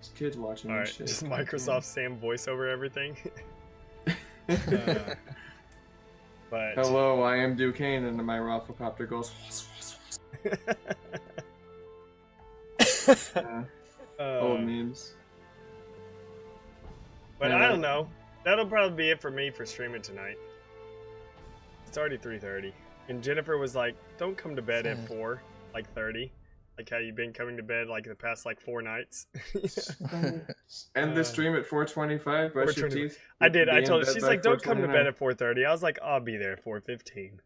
This kid's watching All this right, shit. just Microsoft Sam voice over everything. But hello, I am Duquesne, and my rafflecopter goes. Old memes. But I don't know. That'll probably be it for me for streaming tonight. It's already 3:30, and Jennifer was like, "Don't come to bed at 4, like 30, like how you've been coming to bed like the past like 4 nights." End the stream at 4:25. Brush your teeth. I did. I be told in her. bed She's by like, "Don't come to bed 4:29. at 4:30." I was like, "I'll be there at 4:15."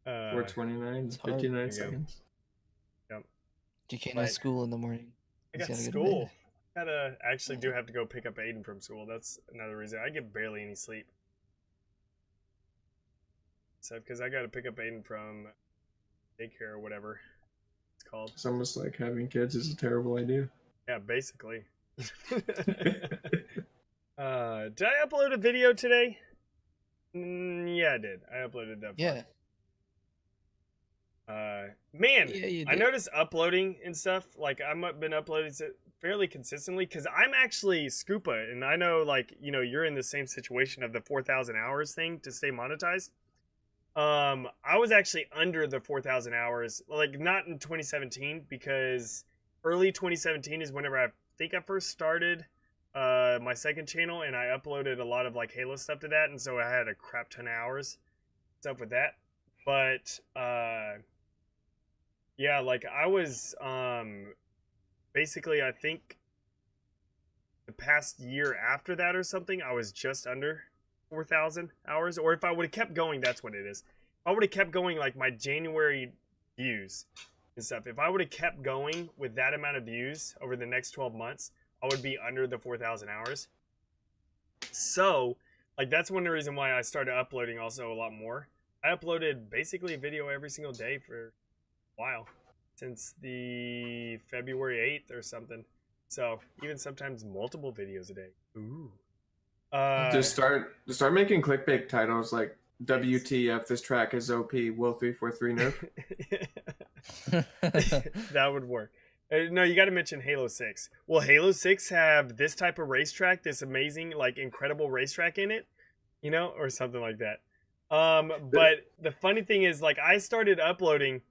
4:29, It's hard. 59 seconds. Yep. Duquesne has school in the morning. I He's got gotta go to school. bed. Actually do have to go pick up Aiden from school. That's another reason. I get barely any sleep. So, because I got to pick up Aiden from daycare or whatever it's called. It's almost like having kids is a terrible idea. Yeah, basically. Did I upload a video today? Yeah, I did. I uploaded that. Yeah. Man, Yeah, you I did. noticed uploading and stuff. Like, I've been uploading fairly consistently because I'm actually Scoopa, and I know, like, you know, you're in the same situation of the 4,000 hours thing to stay monetized. I was actually under the 4,000 hours, like not in 2017, because early 2017 is whenever I think I first started my second channel, and I uploaded a lot of like Halo stuff to that, and so I had a crap ton of hours stuff with that. But yeah, like I was basically, I think the past year after that or something, I was just under 4,000 hours. Or if I would have kept going, that's what it is. If I would have kept going, like my January views and stuff, if I would have kept going with that amount of views over the next 12 months, I would be under the 4,000 hours. So, like, that's one of the reasons why I started uploading also a lot more. I uploaded basically a video every single day for a while, since the February 8th or something. So, even sometimes multiple videos a day. Ooh. Just start making clickbait titles like WTF, this track is OP, Will 343 nerf. That would work. No, you got to mention Halo 6. Will Halo 6 have this type of racetrack, this amazing, like, incredible racetrack in it? You know, or something like that. But the funny thing is, like, I started uploading,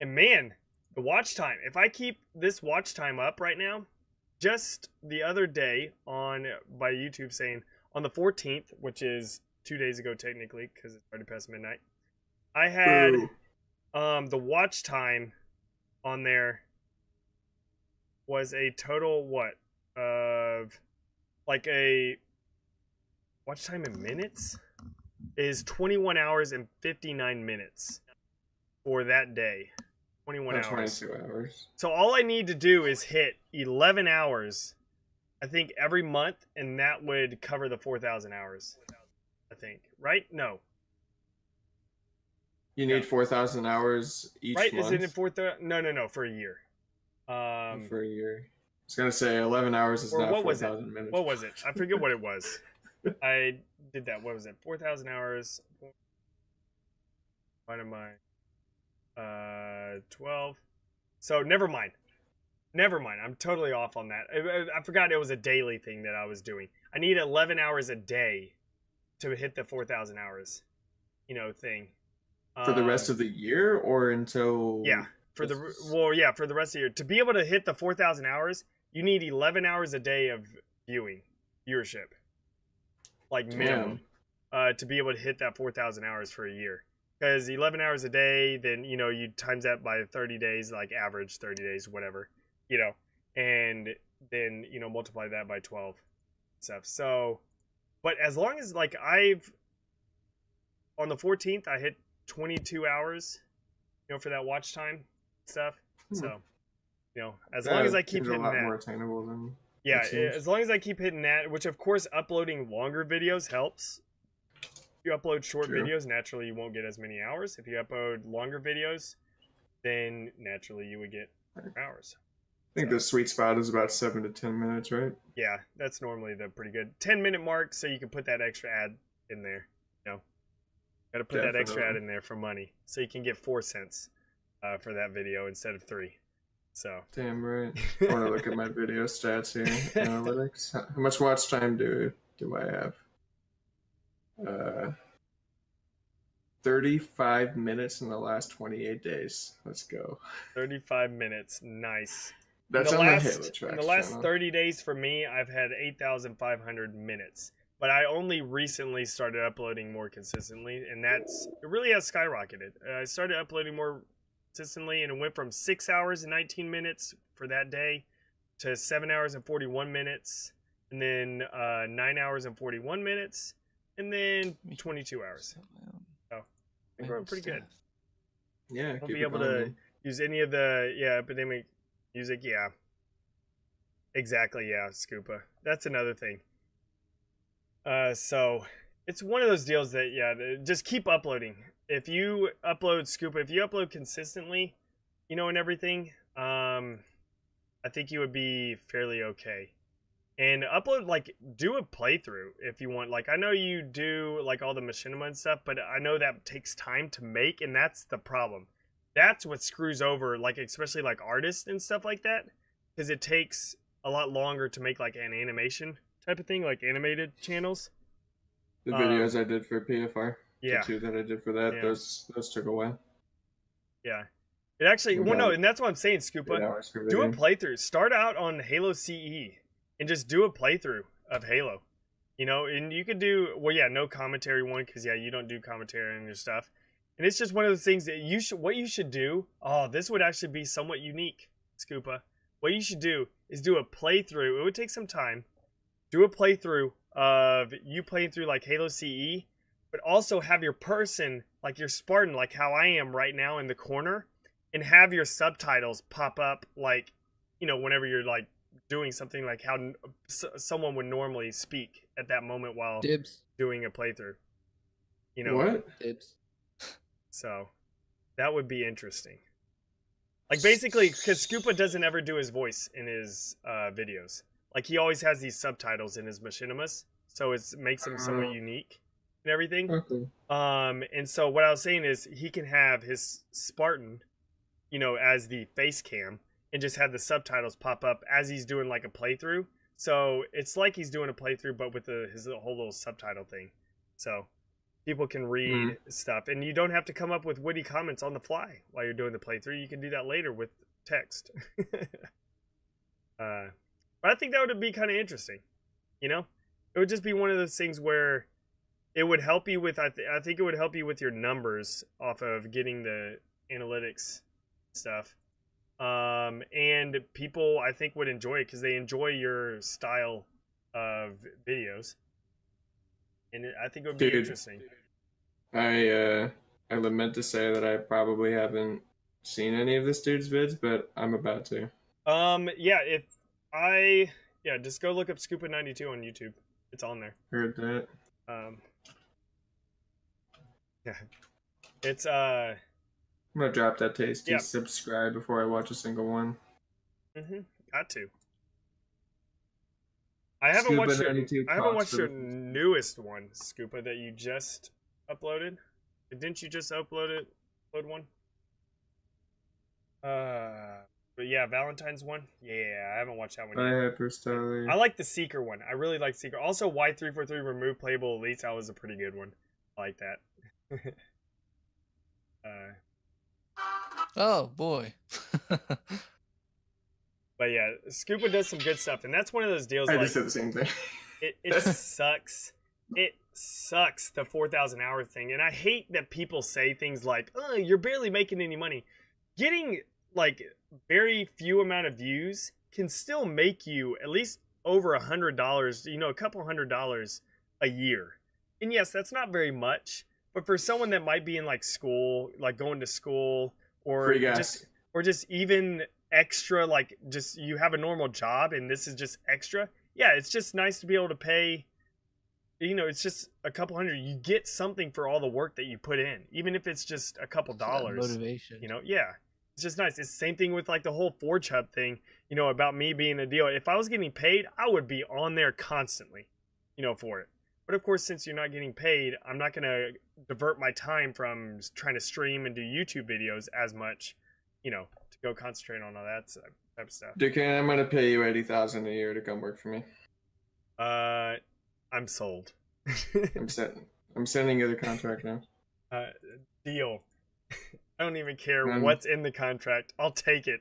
and man, the watch time. If I keep this watch time up right now, just the other day by YouTube saying on the 14th, which is 2 days ago technically, because it's already past midnight, I had the watch time on there was a total of like a watch time in minutes is 21 hours and 59 minutes for that day. 21 hours. 22 hours. So all I need to do is hit 11 hours, I think, every month, and that would cover the 4,000 hours, I think. Right? No. You need 4,000 hours each right? month? Is it in 4,000? No, for a year. For a year. I was going to say 11 hours is not 4,000 minutes. What was it? I forget what it was. I did that. What was it? 4,000 hours. What am I? 12. So never mind. I'm totally off on that. I forgot it was a daily thing that I was doing. I need 11 hours a day to hit the 4,000 hours, thing. For the rest of the year, or until? Yeah, for the rest of the year. To be able to hit the 4,000 hours, you need 11 hours a day of viewership, like minimum, to be able to hit that 4,000 hours for a year. Because 11 hours a day, then, you times that by 30 days, like average 30 days, whatever, and then, multiply that by 12 stuff. So, but as long as, like, on the 14th, I hit 22 hours, for that watch time stuff. So, as long as I keep hitting a lot that. more attainable than Yeah, as long as I keep hitting that, which, of course, uploading longer videos helps. If you upload short videos, naturally you won't get as many hours. If you upload longer videos, then naturally you would get more hours. I think the sweet spot is about 7 to 10 minutes, right? Yeah, that's normally the pretty good 10-minute mark, so you can put that extra ad in there. Got to put that extra ad in there for money, so you can get 4 cents for that video instead of 3. So damn right. I want to look at my video stats here. Analytics. How much watch time do I have? 35 minutes in the last 28 days. Let's go. 35 minutes. Nice. That's on the Halo Tracks in the last channel. 30 days for me, I've had 8,500 minutes. But I only recently started uploading more consistently, and it really has skyrocketed. I started uploading more consistently, and it went from 6 hours and 19 minutes for that day to 7 hours and 41 minutes, and then 9 hours and 41 minutes, and then 22 hours. So we're growing pretty good. Yeah, I'll be able to use any of the epidemic music. Yeah, exactly. Yeah, Scoopa. That's another thing. So it's one of those deals that just keep uploading. If you upload Scoopa, if you upload consistently, and everything, I think you would be fairly okay. And upload, do a playthrough if you want. I know you do all the machinima and stuff, but I know that takes time to make, and that's the problem. That's what screws over especially artists and stuff like that, because it takes a lot longer to make an animation type of thing, animated channels. The videos I did for PFR. Yeah. The 2 that I did for that, those took a while. Yeah. It actually, and that's what I'm saying, Scoopa. Do a playthrough. Start out on Halo CE and just do a playthrough of Halo. And you could do, no commentary one, because, you don't do commentary on your stuff. And it's just one of those things that what you should do, this would actually be somewhat unique, Scoopa. What you should do is do a playthrough. It would take some time. Do a playthrough of you playing through Halo CE, but also have your person, your Spartan, how I am right now in the corner, and have your subtitles pop up whenever you're doing something how someone would normally speak at that moment while doing a playthrough. What? Dibs. So that would be interesting. Basically, because Scoopa doesn't ever do his voice in his videos. He always has these subtitles in his machinimas, so it makes him somewhat unique and everything. Okay. And so what I was saying is he can have his Spartan, as the face cam, and just have the subtitles pop up as he's doing a playthrough. So it's like he's doing a playthrough, but with his whole little subtitle thing. So people can read stuff, and you don't have to come up with witty comments on the fly while you're doing the playthrough. You can do that later with text. But I think that would be kind of interesting. It would just be one of those things where it would help you with, I think it would help you with your numbers off of getting the analytics stuff. And people, I think, would enjoy it because they enjoy your style of videos. And I think it would be interesting. I lament to say that I probably haven't seen any of this dude's vids, but I'm about to. Just go look up Scoopa92 on YouTube. It's on there. Heard that. It's I'm gonna drop that tasty subscribe before I watch a single one. Got to. I haven't watched your newest one, Scoopa, that you just uploaded. Didn't you just upload one? But yeah, Valentine's one. Yeah, I haven't watched that one yet. I like the Seeker one. I really like Seeker. Also, Y343 Remove Playable Elites. That was a pretty good one. I like that. Oh boy. But yeah, Scoopa does some good stuff, and that's one of those deals. I just said the same thing. It sucks. It sucks, the 4,000 hour thing, and I hate that people say things like, "Oh, you're barely making any money." Getting very few amount of views can still make you at least over $100. A couple $100 a year, and yes, that's not very much. But for someone that might be in school, going to school, or just even extra, just you have a normal job and this is just extra. Yeah, it's just nice to be able to pay. It's just a couple hundred. You get something for all the work that you put in, even if it's just a couple dollars. Motivation. Yeah, it's just nice. It's the same thing with the whole Forge Hub thing. About me being a deal. If I was getting paid, I would be on there constantly, for it. But of course, since you're not getting paid, I'm not going to divert my time from trying to stream and do YouTube videos as much, to go concentrate on all that type of stuff. Duquesne, I'm gonna pay you $80,000 a year to come work for me. I'm sold. I'm sending you the contract now. Deal. I don't even care Man. what's in the contract. I'll take it.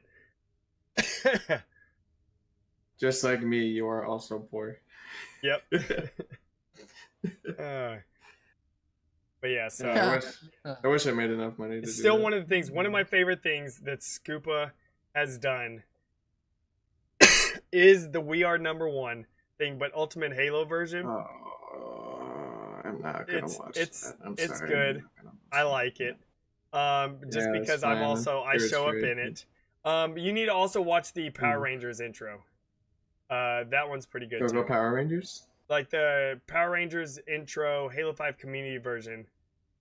Just like me, you are also poor. Yep. But yeah, so I wish I made enough money to it's do still that. one of the things. One of my favorite things that Scoopa has done is the "We Are Number One" thing, but Ultimate Halo version. I'm not gonna watch that. I'm it's sorry. good. I like it. Just because I show up in it. You need to also watch the Power Rangers intro. That one's pretty good too. Go Power Rangers? Like the Power Rangers intro, Halo 5 community version,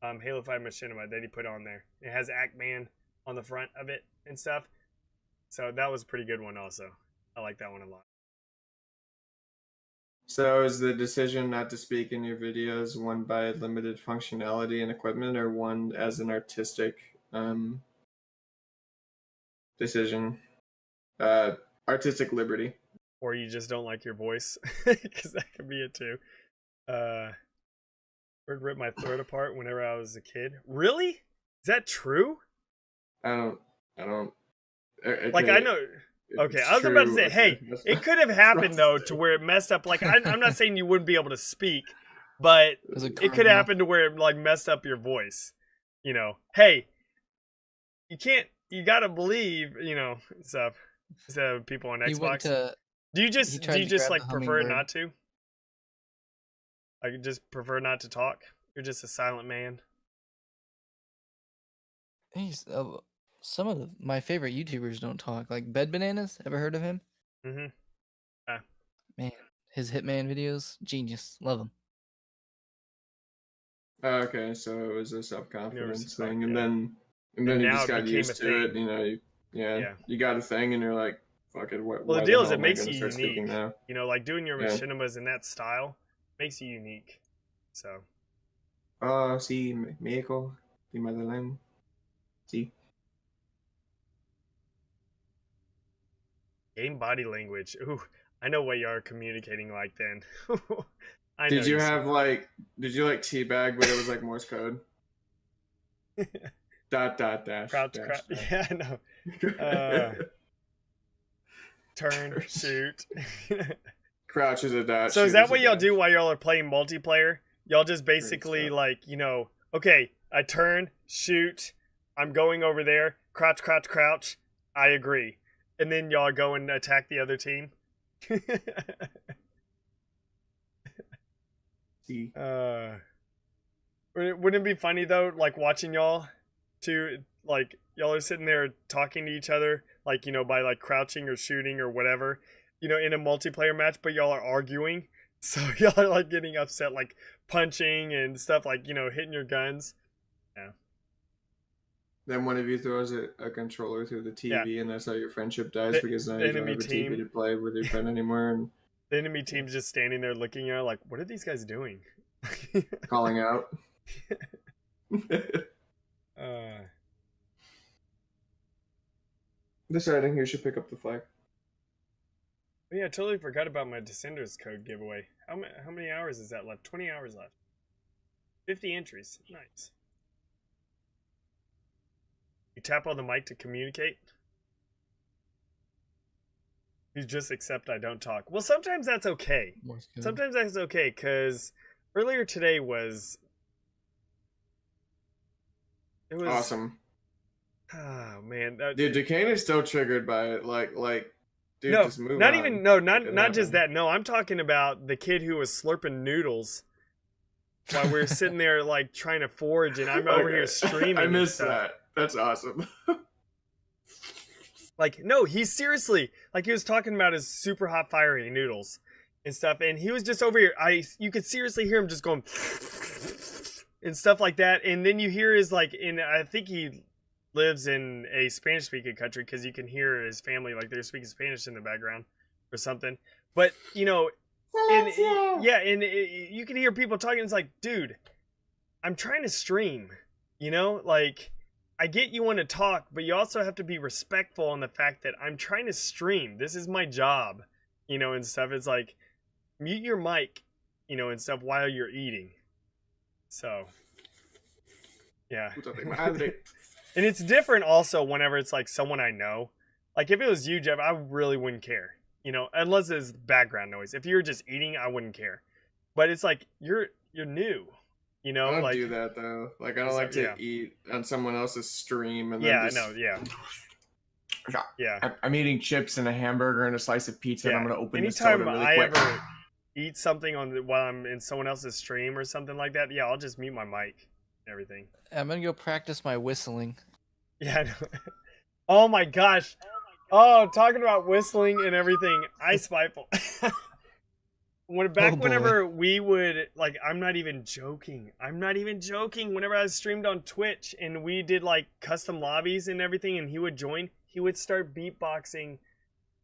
Halo 5 Machinima that he put on there. It has Act-Man on the front of it and stuff. So that was a pretty good one also. I like that one a lot. So is the decision not to speak in your videos one by limited functionality and equipment, or one as an artistic decision? Artistic liberty. Or you just don't like your voice, because that could be it too. Bird ripped my throat apart whenever I was a kid. Really? Is that true? I don't. Like, I know. Okay, I was about to say, hey, it could have happened though to where it messed up. Like, I'm not saying you wouldn't be able to speak, but it could happen to where it like messed up your voice. You know, hey, you gotta believe, stuff. Instead of people on Xbox. Do you just like prefer not to? Like, just prefer not to talk? You're just a silent man. Some of my favorite YouTubers don't talk. Like Bed Bananas. Ever heard of him? Mm-hmm. Yeah. Man, his Hitman videos, genius. Love them. Okay, so it was a self-confidence thing, and then you just got used to it. You got a thing, and you're like, fuck it. Well, the deal is it makes you unique. Like doing your machinimas in that style makes you unique. So. Sí, México, mi motherland. Sí. Game body language. Ooh, I know what you are communicating like then. Did you teabag, but it was like Morse code? Dot dash. Crouch, dash. Yeah, I know. Turn, shoot. Crouch is a dash. So is that what y'all do while y'all are playing multiplayer? Y'all just basically okay, I turn, shoot, I'm going over there, crouch, I agree. And then y'all go and attack the other team? Wouldn't it be funny though, like watching y'all like y'all are sitting there talking to each other, like, by like crouching or shooting or whatever, in a multiplayer match, but y'all are arguing. So y'all are like getting upset, like punching and stuff, like, hitting your guns. Yeah. Then one of you throws a controller through the TV, and that's how your friendship dies, because now you don't have a TV to play with your friend anymore. And the enemy team's just standing there looking at her like, what are these guys doing? Calling out. Deciding who should pick up the flag. Oh, yeah, I totally forgot about my Descenders code giveaway. How many hours is that left? 20 hours left. 50 entries. Nice. You tap on the mic to communicate? You just accept I don't talk. Well, sometimes that's okay. Sometimes that's okay, because earlier today was... It was... Awesome. Oh, man. Dude, Duquesne is still triggered by it. Dude, no, just move not on. even, no, not just that. No, I'm talking about the kid who was slurping noodles while we were sitting there, like, trying to forage, and I'm over here streaming. I missed that. That's awesome. Like, no, he's seriously, like, he was talking about his super hot fiery noodles and stuff, and he was just over here. You could seriously hear him just going and stuff like that, and then you hear his, like, I think he lives in a Spanish-speaking country, because you can hear his family, like, they're speaking Spanish in the background or something. But, you can hear people talking. It's like, dude, I'm trying to stream, like, I get you want to talk, but you also have to be respectful on the fact that I'm trying to stream. This is my job, you know, and stuff. It's like, mute your mic, you know, and stuff while you're eating. So, yeah. And it's different also whenever it's like someone I know. Like if it was you, Jeff, I really wouldn't care, you know, unless it's background noise. If you were just eating, I wouldn't care. But it's like you're new, you know. I don't like, do that though. Like I don't like to eat on someone else's stream and then I know, yeah. I'm eating chips and a hamburger and a slice of pizza, and I'm gonna open this soda really quick. Ever eat something while I'm in someone else's stream or something like that, I'll just mute my mic and everything. I'm gonna go practice my whistling. Yeah, I know. Oh my gosh. Oh, talking about whistling and everything. Spiteful. Whenever we would, like, I'm not even joking. Whenever I streamed on Twitch and we did like custom lobbies and everything and he would join, he would start beatboxing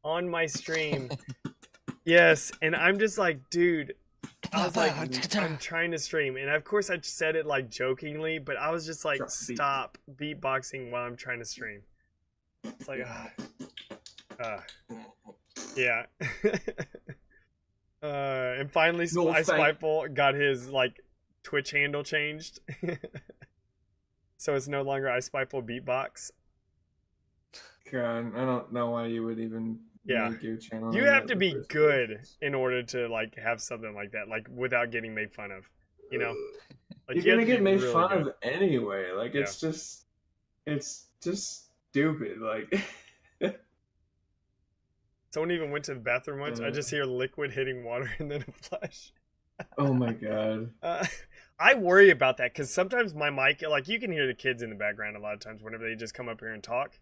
on my stream. Yes, and I'm just like, dude, I was like, I'm trying to stream. And of course I said it like jokingly, but I was just like, stop beatboxing while I'm trying to stream. It's like, yeah. And finally, Spiteful got his like Twitch handle changed, so it's no longer Spiteful Beatbox. God, I don't know why you would even make your channel. You have to be good in order to like have something like that, like without getting made fun of. You know, like, you're gonna get made fun of anyway. Like it's just stupid. Like. Someone even went to the bathroom once. I just hear liquid hitting water and then a flush. Oh my god. I worry about that because sometimes my mic, like you can hear the kids in the background a lot of times whenever they just come up here and talk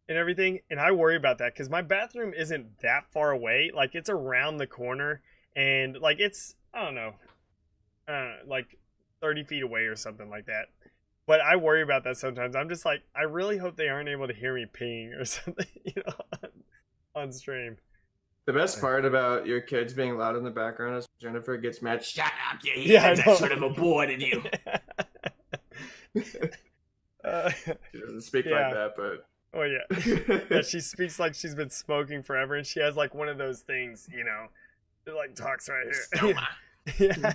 and everything. And I worry about that because my bathroom isn't that far away. Like it's around the corner and like it's, I don't know, like 30 feet away or something like that. But I worry about that sometimes. I'm just like, I really hope they aren't able to hear me peeing or something, you know, on stream. The best part about your kids being loud in the background is Jennifer gets mad. Shut up, you that sort of aborted you. She doesn't speak like that, but oh yeah, she speaks like she's been smoking forever, and she has like one of those things, you know, that like talks right here. Yeah.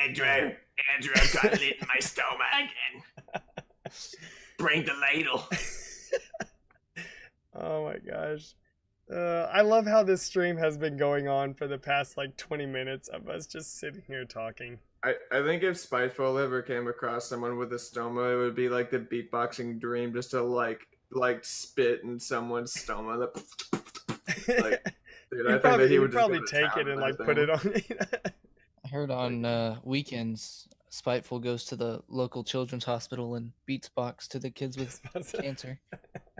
Andrew, I've got lit in my stomach again. Bring the ladle. Oh my gosh. I love how this stream has been going on for the past like 20 minutes of us just sitting here talking. I think if Spiteful ever came across someone with a stoma, it would be like the beatboxing dream just to like spit in someone's stoma. Like, dude, I think that he would probably take it and like put it on. I heard on weekends Spiteful goes to the local children's hospital and beatbox to the kids with cancer.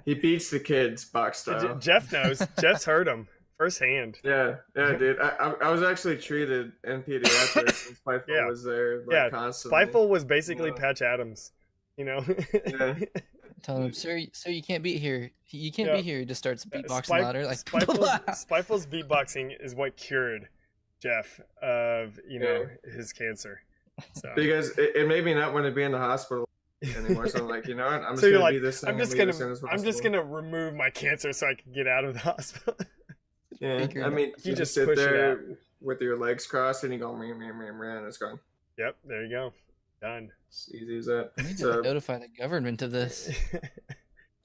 He beats the kids box style. Jeff knows. Jeff's heard him firsthand. Yeah, dude. I was actually treated in pediatrics and Spiteful was there constantly. Spiteful was basically Patch Adams, you know? Yeah. Tell him, sir, you can't be here. You can't be here. He just starts beatboxing louder. Like Spiteful's beatboxing is what cured Jeff of, you know, his cancer. So. Because it made me not want to be in the hospital anymore. So I'm like, you know what? I'm just gonna be this thing. I'm just gonna remove my cancer so I can get out of the hospital. Yeah, I mean, you just sit there with your legs crossed and you go, and it's gone. Yep, there you go, done. It's easy as that. We need to notify the government of this.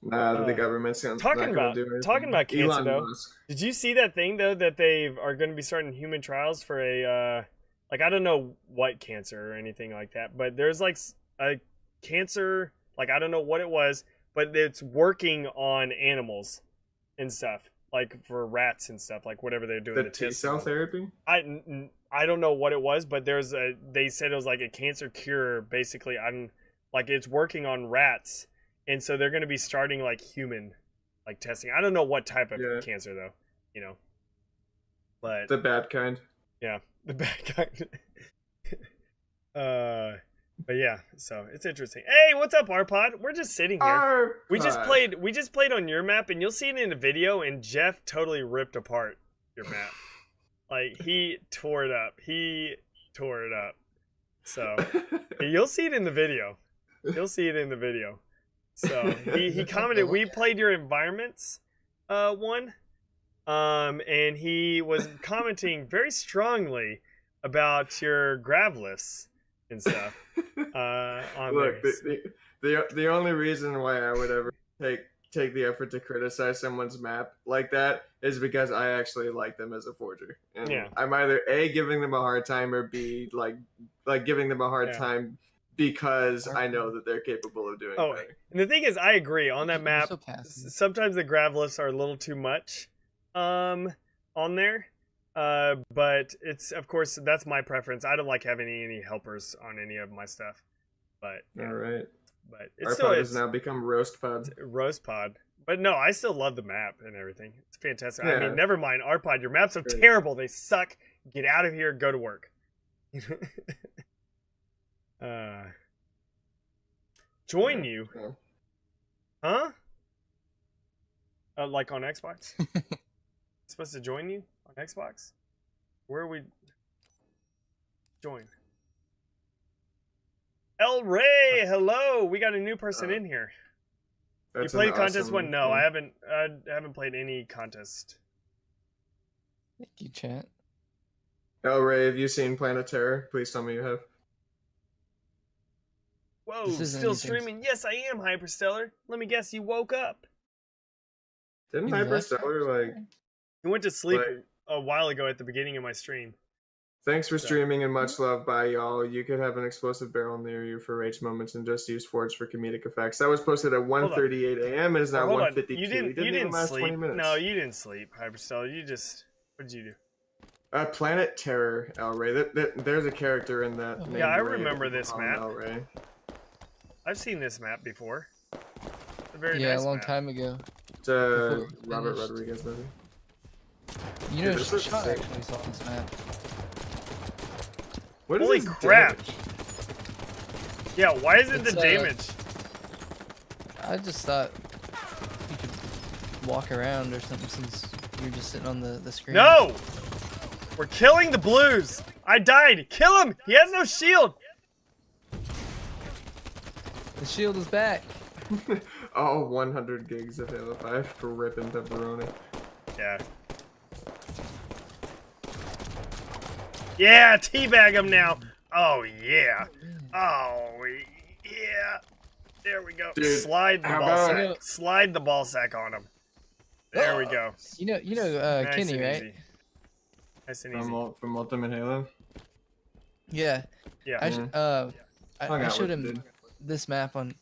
Nah, the government's talking about cancer Elon though. Musk. Did you see that thing though that they are going to be starting human trials for a like I don't know what cancer or anything like that, but there's like a cancer, like I don't know what it was, but it's working on animals and stuff, like for rats and stuff, like whatever they're doing. The T-cell therapy? I don't know what it was, but they said it was like a cancer cure, basically. Like it's working on rats, and so they're going to be starting like human, like testing. I don't know what type of cancer though, you know. But the bad kind. Yeah, the bad kind. But yeah, so it's interesting. Hey, what's up, Arpod? We're just sitting here. We just played on your map, and you'll see it in the video. And Jeff totally ripped apart your map. Like he tore it up. So you'll see it in the video. You'll see it in the video. So he commented, "We played your environments one." And he was commenting very strongly about your grav lifts and stuff. On Look, the only reason why I would ever take the effort to criticize someone's map like that is because I actually like them as a forger. And yeah. I'm either A, giving them a hard time, or B, like giving them a hard time because I know that they're capable of doing better. And the thing is, I agree on that map. So sometimes the grav lifts are a little too much on there. But it's, of course, that's my preference. I don't like having any helpers on any of my stuff. But all right. But our pod has now become roast pod. Roast pod. But no, I still love the map and everything. It's fantastic. Yeah. I mean, never mind our pod. Your maps are terrible. They suck. Get out of here. Go to work. Join you? Huh? Like on Xbox? Supposed to join you on Xbox? Where are we? Join. El Rey, hello. We got a new person in here. You played contest one? No, I haven't. I haven't played any contest. Thank you, chat. El Rey, have you seen Planet Terror? Please tell me you have. Whoa, still streaming? Yes, I am, Hyperstellar. Let me guess, you woke up. Didn't Hyperstellar like? He went to sleep a while ago at the beginning of my stream. Thanks for streaming and much love. Bye, y'all. You could have an explosive barrel near you for rage moments and just use Forge for comedic effects. That was posted at 1:38 a.m. It is now 1:52. You didn't sleep. No, you didn't sleep, Hyperstellar. You just... What did you do? Planet Terror, El Rey. There's a character in that. Yeah, I remember this map. El Rey. I've seen this map before. It's a very nice a long time ago. It's Robert Rodriguez movie. You know, Shot actually saw this map. What is Holy crap! Damage? Yeah, why is it the damage? I just thought you could walk around or something since you're just sitting on the screen. No! We're killing the blues! I died! Kill him! He has no shield! The shield is back. Oh, 100 gigs of Halo 5 for ripping pepperoni. Yeah. Yeah, teabag him now. Oh, yeah. Oh, yeah. There we go. Dude, slide the ball sack. Slide the ball sack on him. There we go. You know, nice Kenny, right? Easy. Nice and easy. From Ultimate Halo? Yeah. Yeah. I showed him this map on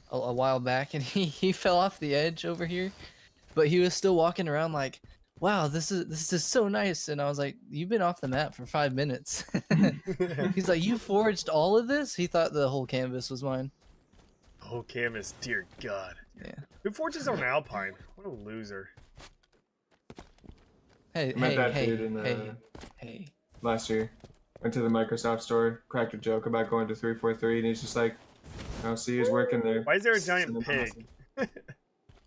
a while back, and he fell off the edge over here, but he was still walking around like, wow, this is so nice. And I was like, you've been off the map for 5 minutes. He's like, you forged all of this? He thought the whole canvas was mine. The whole canvas, dear God. Yeah. Who forges on Alpine? What a loser. Hey, hey. Last year, went to the Microsoft store, cracked a joke about going to 343, and he's just like, I'll see who's working there. Why is there a giant pig?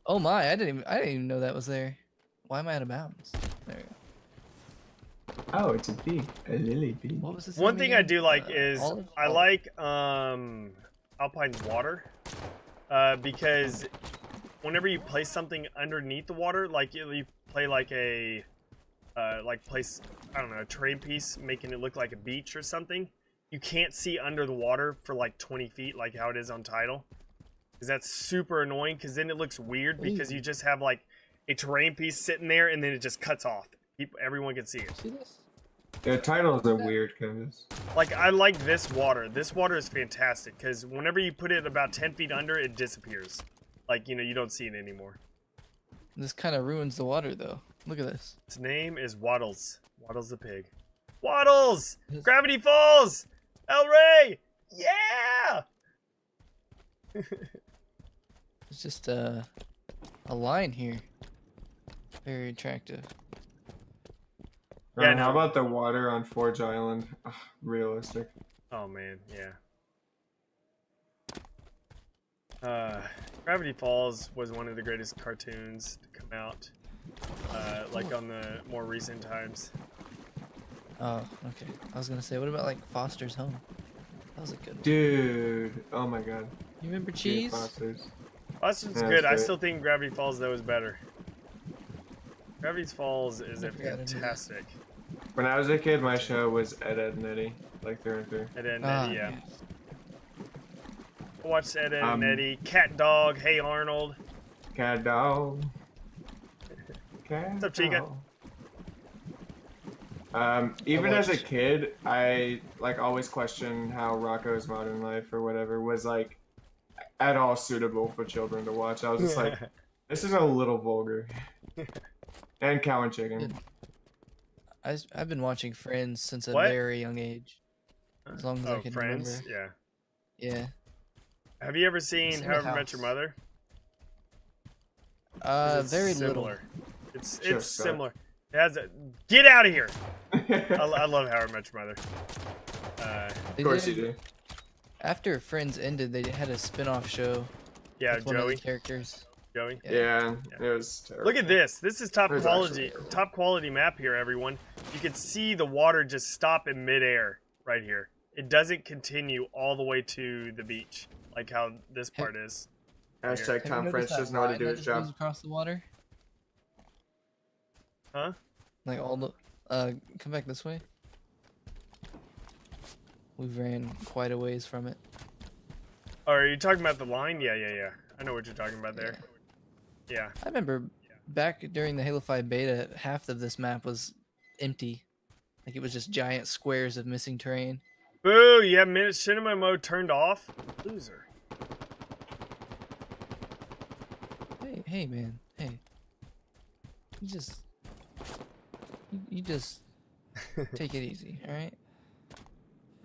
Oh my, I didn't even know that was there. Why am I out of bounds? There we go. Oh, it's a bee. A lily bee. What was this? One thing I do like is olive? I like Alpine water because whenever you place something underneath the water, like you play like a place, I don't know, a trade piece, making it look like a beach or something, you can't see under the water for like 20 feet like how it is on Tidal. Because that's super annoying, because then it looks weird because you just have like a terrain piece sitting there and then it just cuts off. Everyone can see it. See this? Yeah, Tidal's a weird canvas. Like, I like this water. This water is fantastic because whenever you put it about 10 feet under, it disappears. Like, you know, you don't see it anymore. This kind of ruins the water, though. Look at this. Its name is Waddles. Waddles the pig. Waddles! Gravity Falls! El Rey! Yeah! It's just a line here. Very attractive. Yeah, how about the water on Forge Island? Ugh, realistic. Oh man, yeah. Gravity Falls was one of the greatest cartoons to come out, like on the more recent times. Oh, okay. I was gonna say, what about like Foster's Home? That was a good one. Dude, oh my god. You remember Yeah, cheese? Foster's. Foster's Yeah, good. I that's still think Gravity Falls though is better. Gravity Falls is I a forgot to do that. fantastic. When I was a kid, my show was Ed, Edd n Eddy, like through and through. Ed, Edd n Ah, Eddy, yeah. yes. I watched Ed, Edd n Eddy, Cat Dog, Hey Arnold. Cat dog. Cat What's up, Chica? Even as a kid, I like always questioned how Rocco's Modern Life or whatever was like at all suitable for children to watch. I was just like, this is a little vulgar. And Cow and Chicken. I've been watching Friends since a What? very young age. As long as I can Friends? remember. Yeah. Yeah. Have you ever seen in the How I Met Your house. Mother? Very similar. little. It's similar. It has a, get out of here. I love How I Met Your Mother. Of course you do. After Friends ended, they had a spin-off show. Yeah, with one of Joey. the characters. Joey. Yeah, it was terrible. Look at this. This is top It was quality. actually terrible. Top quality map here, everyone. You can see the water just stop in midair right here. It doesn't continue all the way to the beach like how this part is. Hashtag Have you Tom noticed French that doesn't know how to line do that his just job. goes across the water? Huh? Like all the come back this way. We've ran quite a ways from it. Oh, are you talking about the line? Yeah. I know what you're talking about there. Yeah. I remember back during the Halo 5 beta, half of this map was empty. Like it was just giant squares of missing terrain. Boo! You have minute cinema mode turned off. Loser. Hey man, hey. You just take it easy, all right?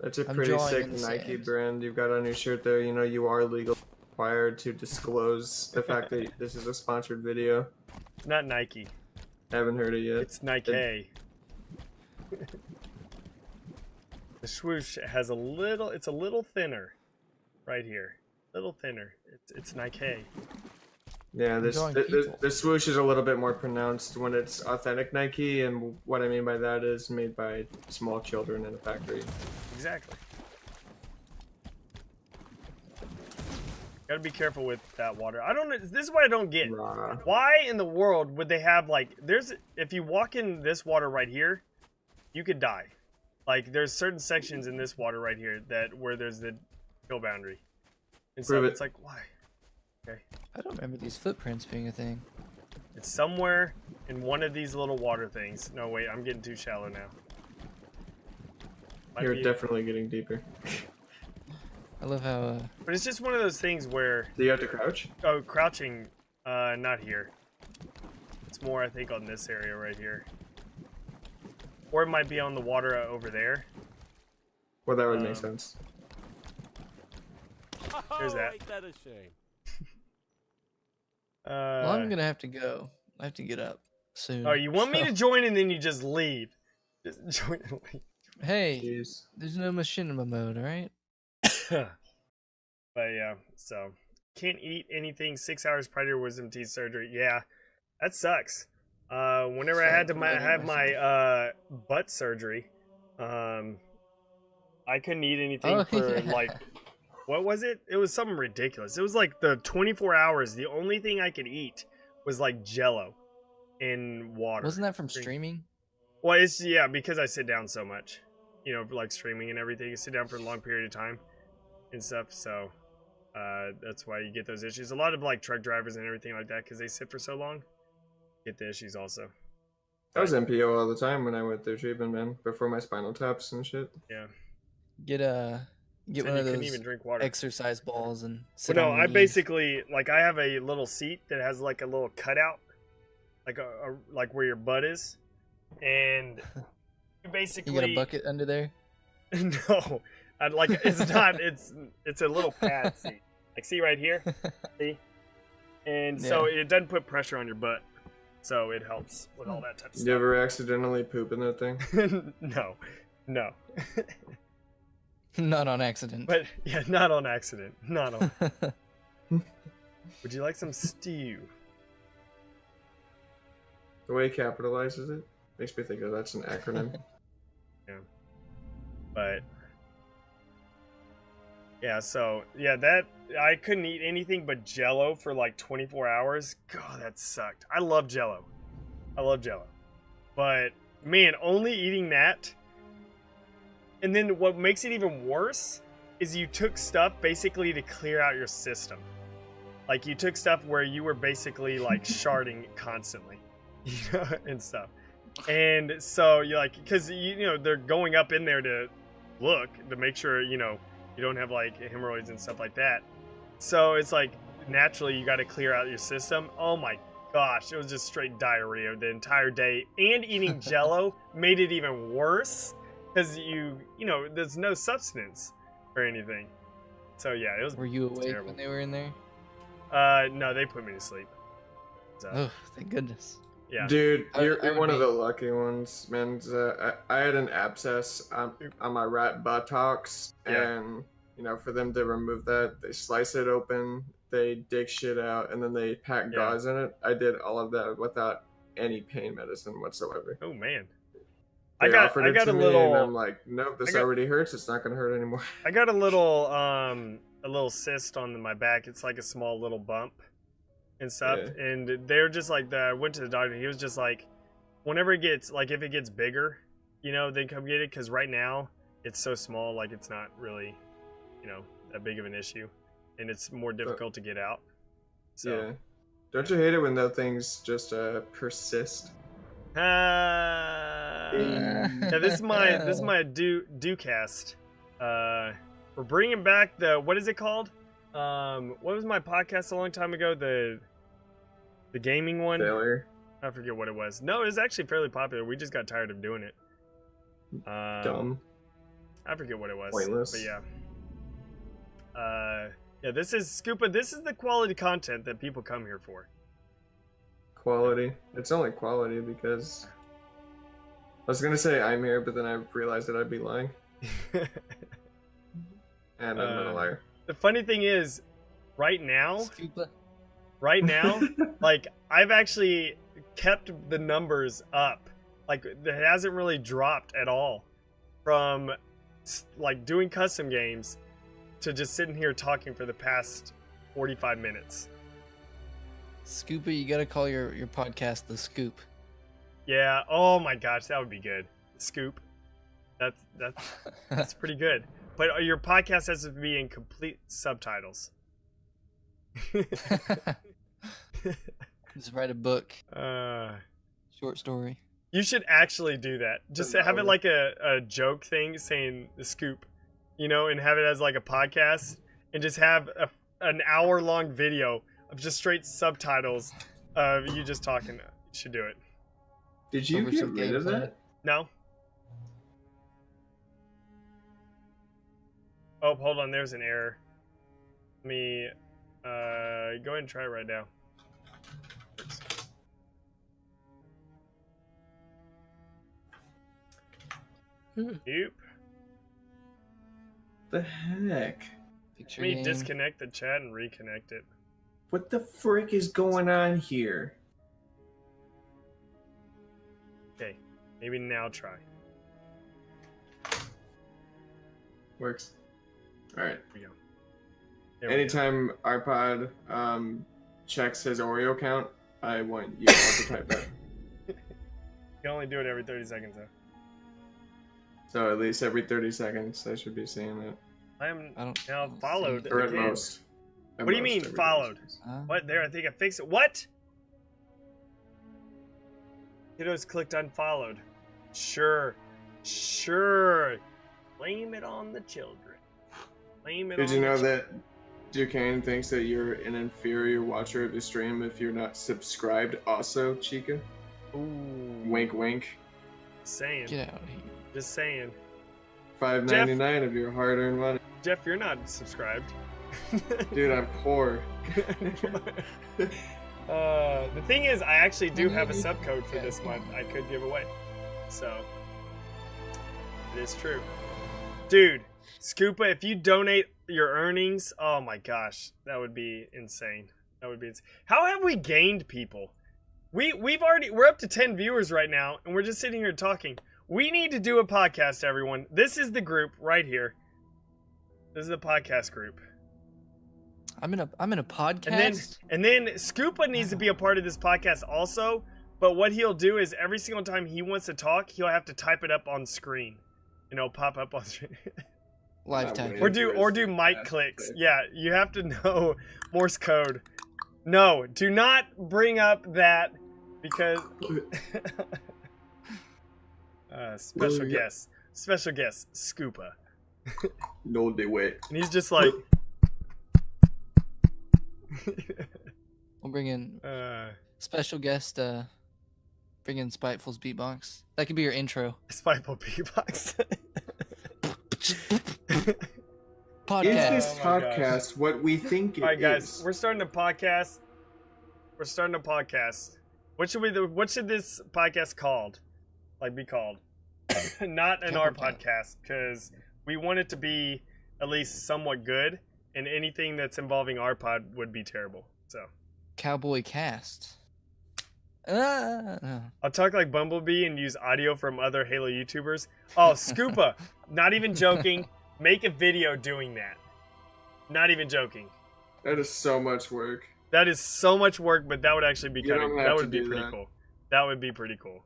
That's a I'm pretty drawing sick in the Nike sand. brand you've got on your shirt there. You know, you are legally required to disclose the fact that this is a sponsored video. It's not Nike. Haven't heard it yet. It's Nike. The swoosh has a little. It's a little thinner, right here. Little thinner. It's Nike. Yeah, drawing people. the swoosh is a little bit more pronounced when it's authentic Nike, and what I mean by that is made by small children in a factory. Exactly. Gotta be careful with that water. I don't know. This is what I don't get. Rah. Why in the world would they have like? If you walk in this water right here, you could die. Like there's certain sections in this water right here where there's the kill boundary, and so Prove it. it's like why? Okay. I don't remember these footprints being a thing. It's somewhere in one of these little water things. No, wait, I'm getting too shallow now. Might You're be- definitely getting deeper. I love how But it's just one of those things where, Do you have to crouch? oh, crouching, not here. It's more, I think, on this area right here. Or it might be on the water over there. Well, that would make sense. There's that. Ain't that a shame? well, I'm gonna have to go. I have to get up soon. Oh, you want me so- to join and then you just leave? Just join and leave. Hey, Jeez. there's no machinima mode, all right? But yeah, so can't eat anything 6 hours prior to wisdom teeth surgery. Yeah, that sucks. Whenever I had to have my butt surgery, I couldn't eat anything for yeah. like, what was it? It was something ridiculous. It was like the 24 hours. The only thing I could eat was like Jello and water. Wasn't that from streaming? Well, it's yeah, because I sit down so much, you know, like streaming and everything. You sit down for a long period of time and stuff, so that's why you get those issues. A lot of like truck drivers and everything like that, because they sit for so long, get the issues also. I was MPO all the time when I went through treatment, man. Before my spinal taps and shit. Yeah. Get Said one you of couldn't those even drink water. exercise balls and sit Well, no, on your I knees. basically like I have a little seat that has like a little cutout, like like where your butt is, and you basically You got a bucket under there? No, I'd like it's not. It's a little pad seat. Like see right here, see, and so it doesn't put pressure on your butt, so it helps with all that type of Did you ever accidentally poop in that thing? stuff. No, Not on accident. but yeah, not on accident. Not on. Would you like some stew? The way he capitalizes it makes me think that's an acronym. But Yeah, so yeah, that I couldn't eat anything but Jello for like 24 hours. God, that sucked. I love Jello. I love Jello. But man, only eating that. And then what makes it even worse is you took stuff basically to clear out your system. Like you took stuff where you were basically like sharding constantly, you know, and stuff. And so you're like, because you know they're going up in there to look to make sure you know you don't have like hemorrhoids and stuff like that. So it's like naturally you got to clear out your system. Oh my gosh, it was just straight diarrhea the entire day. And eating Jello made it even worse because you know there's no substance or anything. So yeah, it was. Were you awake terrible. when they were in there? No, they put me to sleep. So, Oh, thank goodness. yeah. Dude, I you're would one of be- the lucky ones, man. I had an abscess on my right buttocks, Yeah. and you know, for them to remove that, they slice it open, they dig shit out, and then they pack Yeah. gauze in it. I did all of that without any pain medicine whatsoever. Oh man. They I got offered it a to me, little. and I'm like, nope, this already hurts. It's not gonna hurt anymore. I got a little cyst on my back. It's like a small little bump and stuff. Yeah. And they're just like, I went to the doctor. He was just like, whenever it gets, like, if it gets bigger, you know, then come get it. Because right now it's so small, like it's not really, you know, that big of an issue, and it's more difficult to get out. So. Yeah. Don't you hate it when those things just persist? Yeah, this is my do cast. We're bringing back what is it called? What was my podcast a long time ago? The gaming one. Failure. I forget what it was. No, it was actually fairly popular. We just got tired of doing it. Dumb. I forget what it was. Pointless. But yeah. Yeah, this is Scoopa. This is the quality content that people come here for. Quality. It's only quality because I was gonna say I'm here, but then I realized that I'd be lying, and I'm not a liar. The funny thing is, right now, Scuba. like I've actually kept the numbers up. Like it hasn't really dropped at all from like doing custom games to just sitting here talking for the past 45 minutes. Scuba, you gotta call your podcast The Scoop. Yeah. Oh my gosh, that would be good. Scoop. That's pretty good. But your podcast has to be in complete subtitles. Just write a book. Uh, Short story. you should actually do that. Just have it like a joke thing saying the scoop, you know, and have it as like a podcast, and just have an hour-long video of just straight subtitles of you just talking. You should do it. Did you Over get some rid of gameplay. that? No? Oh, hold on. There's an error. Let me go ahead and try it right now. Nope. The heck? Picture Let me game. disconnect the chat and reconnect it. What the frick is going on here? Okay. Maybe now try. Works. All right. Here we go. There we go. Anytime iPod checks his Oreo count, I want you all to type that. You can only do it every 30 seconds, though. So at least every 30 seconds, I should be seeing that. I am I don't now see followed it. Or at again. most. At What do you most mean, every 30 followed? seconds. Huh? What? There, I think I fixed it. What? Kiddos clicked unfollowed. Sure. Sure. Blame it on the children. Blame it Did on you the know children. that Duquesne thinks that you're an inferior watcher of the stream if you're not subscribed also, Chica? Ooh. Wink wink. Saying. Get out of here. Just saying. $5.99 of your hard-earned money. Jeff, you're not subscribed. Dude, I'm poor. The thing is, I actually do have a subcode for this month I could give away. So, it is true. Dude, Scoopa, if you donate your earnings, oh my gosh, that would be insane. That would be insane. How have we gained people? We're up to 10 viewers right now, and we're just sitting here talking. We need to do a podcast, everyone. This is the group right here. This is a podcast group. I'm in a podcast. And then Scoopa needs to be a part of this podcast also. But what he'll do is every single time he wants to talk, he'll have to type it up on screen. And it'll pop up on screen. Lifetime. Or do mic clicks. Yeah, you have to know Morse code. No, do not bring up that because special guest, Scoopa. No, they wait. And he's just like. We'll bring in special guest. Bring in Spiteful's beatbox. That could be your intro. Spiteful beatbox. Podcast. Is this podcast what we think it is? All right, guys, we're starting a podcast. What should this podcast be called? Not an our podcast, because we want it to be at least somewhat good, and anything that's involving our pod would be terrible. So Cowboy Cast. I'll talk like Bumblebee and use audio from other Halo YouTubers. Oh, Scoopa, not even joking. Make a video doing that. Not even joking. That is so much work. That is so much work, but that would actually be pretty cool. That would be pretty cool.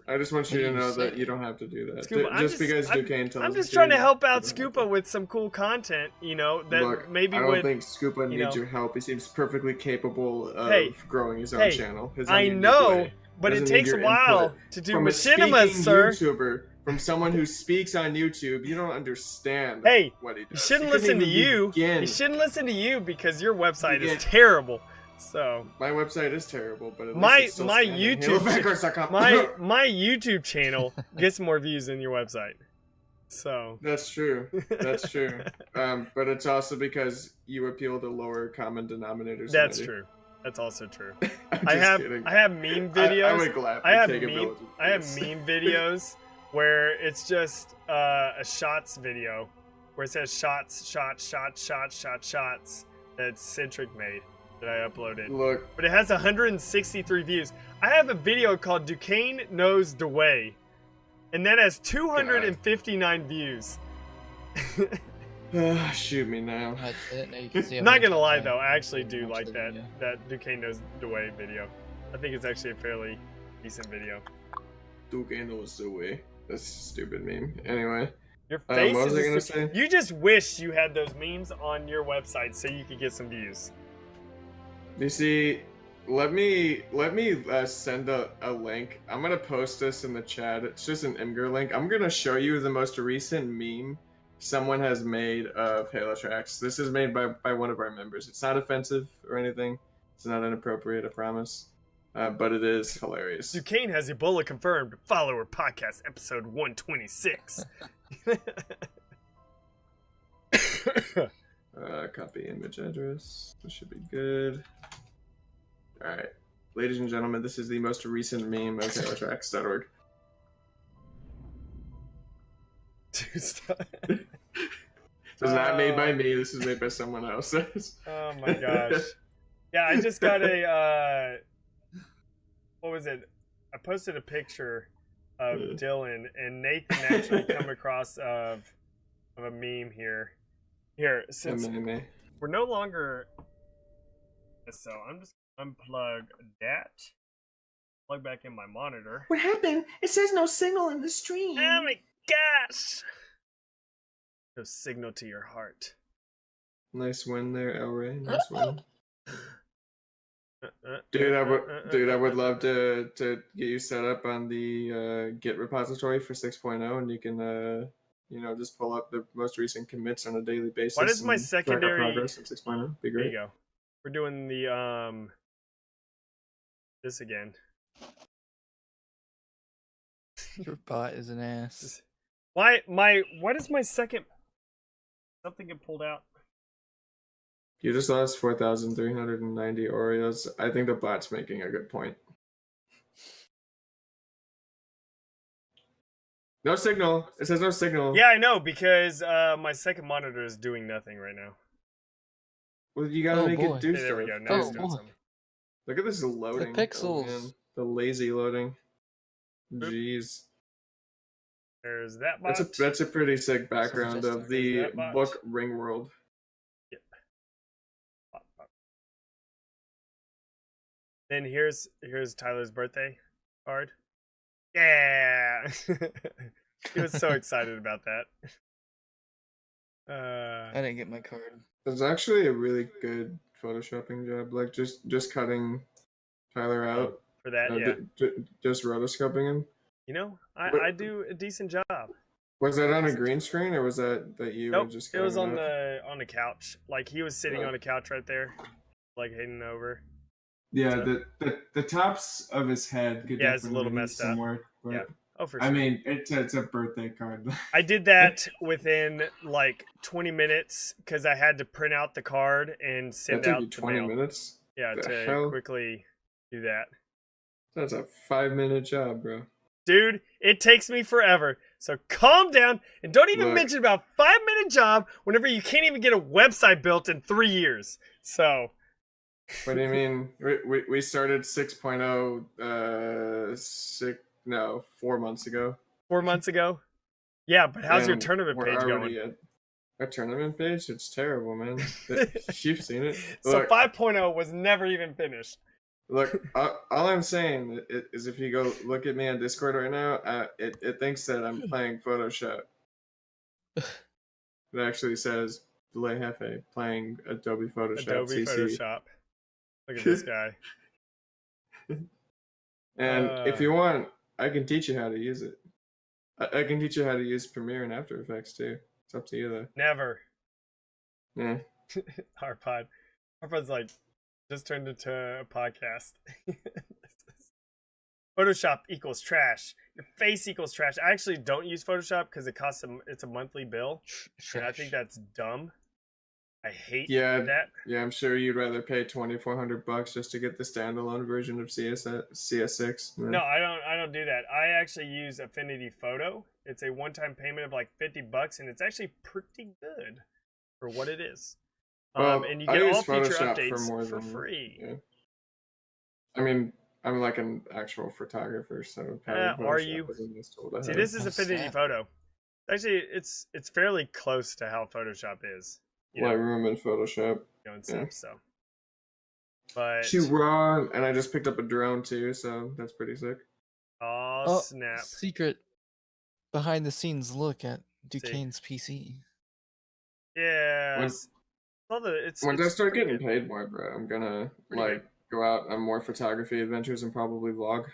I just want you to know that you don't have to do that. Scoopa, because Duquesne tells I'm just us trying to help out Scoopa with some cool content, that Look, maybe I would. don't think Scoopa needs your help. He seems perfectly capable of growing his own channel. I know, but it takes a while to do machinimas, sir. YouTuber, from someone who speaks on YouTube, you don't understand what he does. He shouldn't listen to you. He shouldn't listen to you because your website is terrible. So my website is terrible, but at least my YouTube channel gets more views than your website. So that's true. That's true. But it's also because you appeal to lower common denominators. That's true. That's also true. I have meme videos. I have meme videos where it's just a shots video where it says shots that Centric made. That I uploaded. Look. But it has 163 views. I have a video called Duquesne Knows the Way. And that has 259 views. Shoot me now. I'm not gonna lie though, I actually do like that Duquesne Knows the Way video. I think it's actually a fairly decent video. Duquesne Knows the Way. That's a stupid meme. Anyway. Your face what was I gonna say? You just wish you had those memes on your website so you could get some views. You see, let me send a link. I'm gonna post this in the chat. It's just an Imgur link. I'm gonna show you the most recent meme someone has made of Halo Tracks. This is made by one of our members. It's not offensive or anything. It's not inappropriate, I promise. But it is hilarious. Duquesne has Ebola confirmed. Follower podcast episode 126. Copy image address. This should be good. Alright. Ladies and gentlemen, this is the most recent meme of HaloTracks.org. Dude, stop. This is not made by me. This is made by someone else. Oh my gosh. Yeah, I just got a... what was it? I posted a picture of Dylan, and Nathan actually come across of a meme here. Here, since we're no longer, so I'm just unplug that, plug back in my monitor. What happened? It says no signal in the stream. Oh my gosh! No signal to your heart. Nice win there, El Rey. Nice win. Dude, I would love to get you set up on the Git repository for 6.0, and you can just pull up the most recent commits on a daily basis. What is my secondary progress in 6.0? Be great. There you go. We're doing the this again. Your bot is an ass. What is my second? Something get pulled out. You just lost 4,390 Oreos. I think the bot's making a good point. No signal. It says no signal. Yeah, I know, because my second monitor is doing nothing right now. Well, you gotta make it do stuff. There we go. Now it's doing something. Look at this loading. The pixels. Oh, man. The lazy loading. Jeez. There's that bot. That's a pretty sick background just- of the that bot. book Ringworld. Yep. Bot, bot. Then here's Tyler's birthday card. Yeah. He was so excited about that. I didn't get my card. It's actually a really good photoshopping job. Like just cutting Tyler out, For that, yeah. just rotoscoping him. You know, What- I do a decent job. Was that on a green screen or was that you were Nope, just? it was cutting on out? the couch. Like he was sitting Oh. on a couch right there, like heading over. Yeah, So- the tops of his head could Yeah, it's a definitely little use messed some up. work. But, Yeah. Oh, for sure. I mean, it's a birthday card. I did that within like 20 minutes because I had to print out the card and That send took out you the 20 mail. minutes. Yeah, The to hell? quickly do that. That's a 5-minute job, bro. Dude, it takes me forever. So calm down and don't even Look. mention about 5-minute job whenever you can't even get a website built in 3 years. So What do you mean? We started 6.0 4 months ago. 4 months ago. Yeah, but how's your And tournament we're page already going? at a tournament page? It's terrible, man. You've seen it. So Look, 5.0 was never even finished. look, all I'm saying is if you go look at me on Discord right now, it thinks that I'm playing Photoshop. It actually says Delay Hefe playing Adobe Photoshop Adobe CC. Photoshop. Look at this guy. And if Uh. you want, I can teach you how to use it. I can teach you how to use Premiere and After Effects too. It's up to you though. Never. Yeah. Harpod. Harpod's like just turned into a podcast. Photoshop equals trash. Your face equals trash. I actually don't use Photoshop because it's a monthly bill, and I think that's dumb. I hate Yeah. that. Yeah, I'm sure you'd rather pay $2,400 just to get the standalone version of CS6. No, I don't do that. I actually use Affinity Photo. It's a one-time payment of like $50, and it's actually pretty good for what it is. Well, And you I get use all feature Photoshop updates for than- free. Yeah. I mean, I'm like an actual photographer, so probably Are Photoshop you? isn't this tool to See, have. this is Oh, Affinity snap. Photo. Actually, it's fairly close to how Photoshop is. You know, Lightroom and Photoshop. and yeah. stuff. So, but Shoot wrong, and I just picked up a drone too, so that's pretty sick. oh snap! Secret behind the scenes look at Duquesne's PC. Yeah, Once I start getting paid more, bro, I'm gonna Pretty like go out on more photography adventures and probably vlog.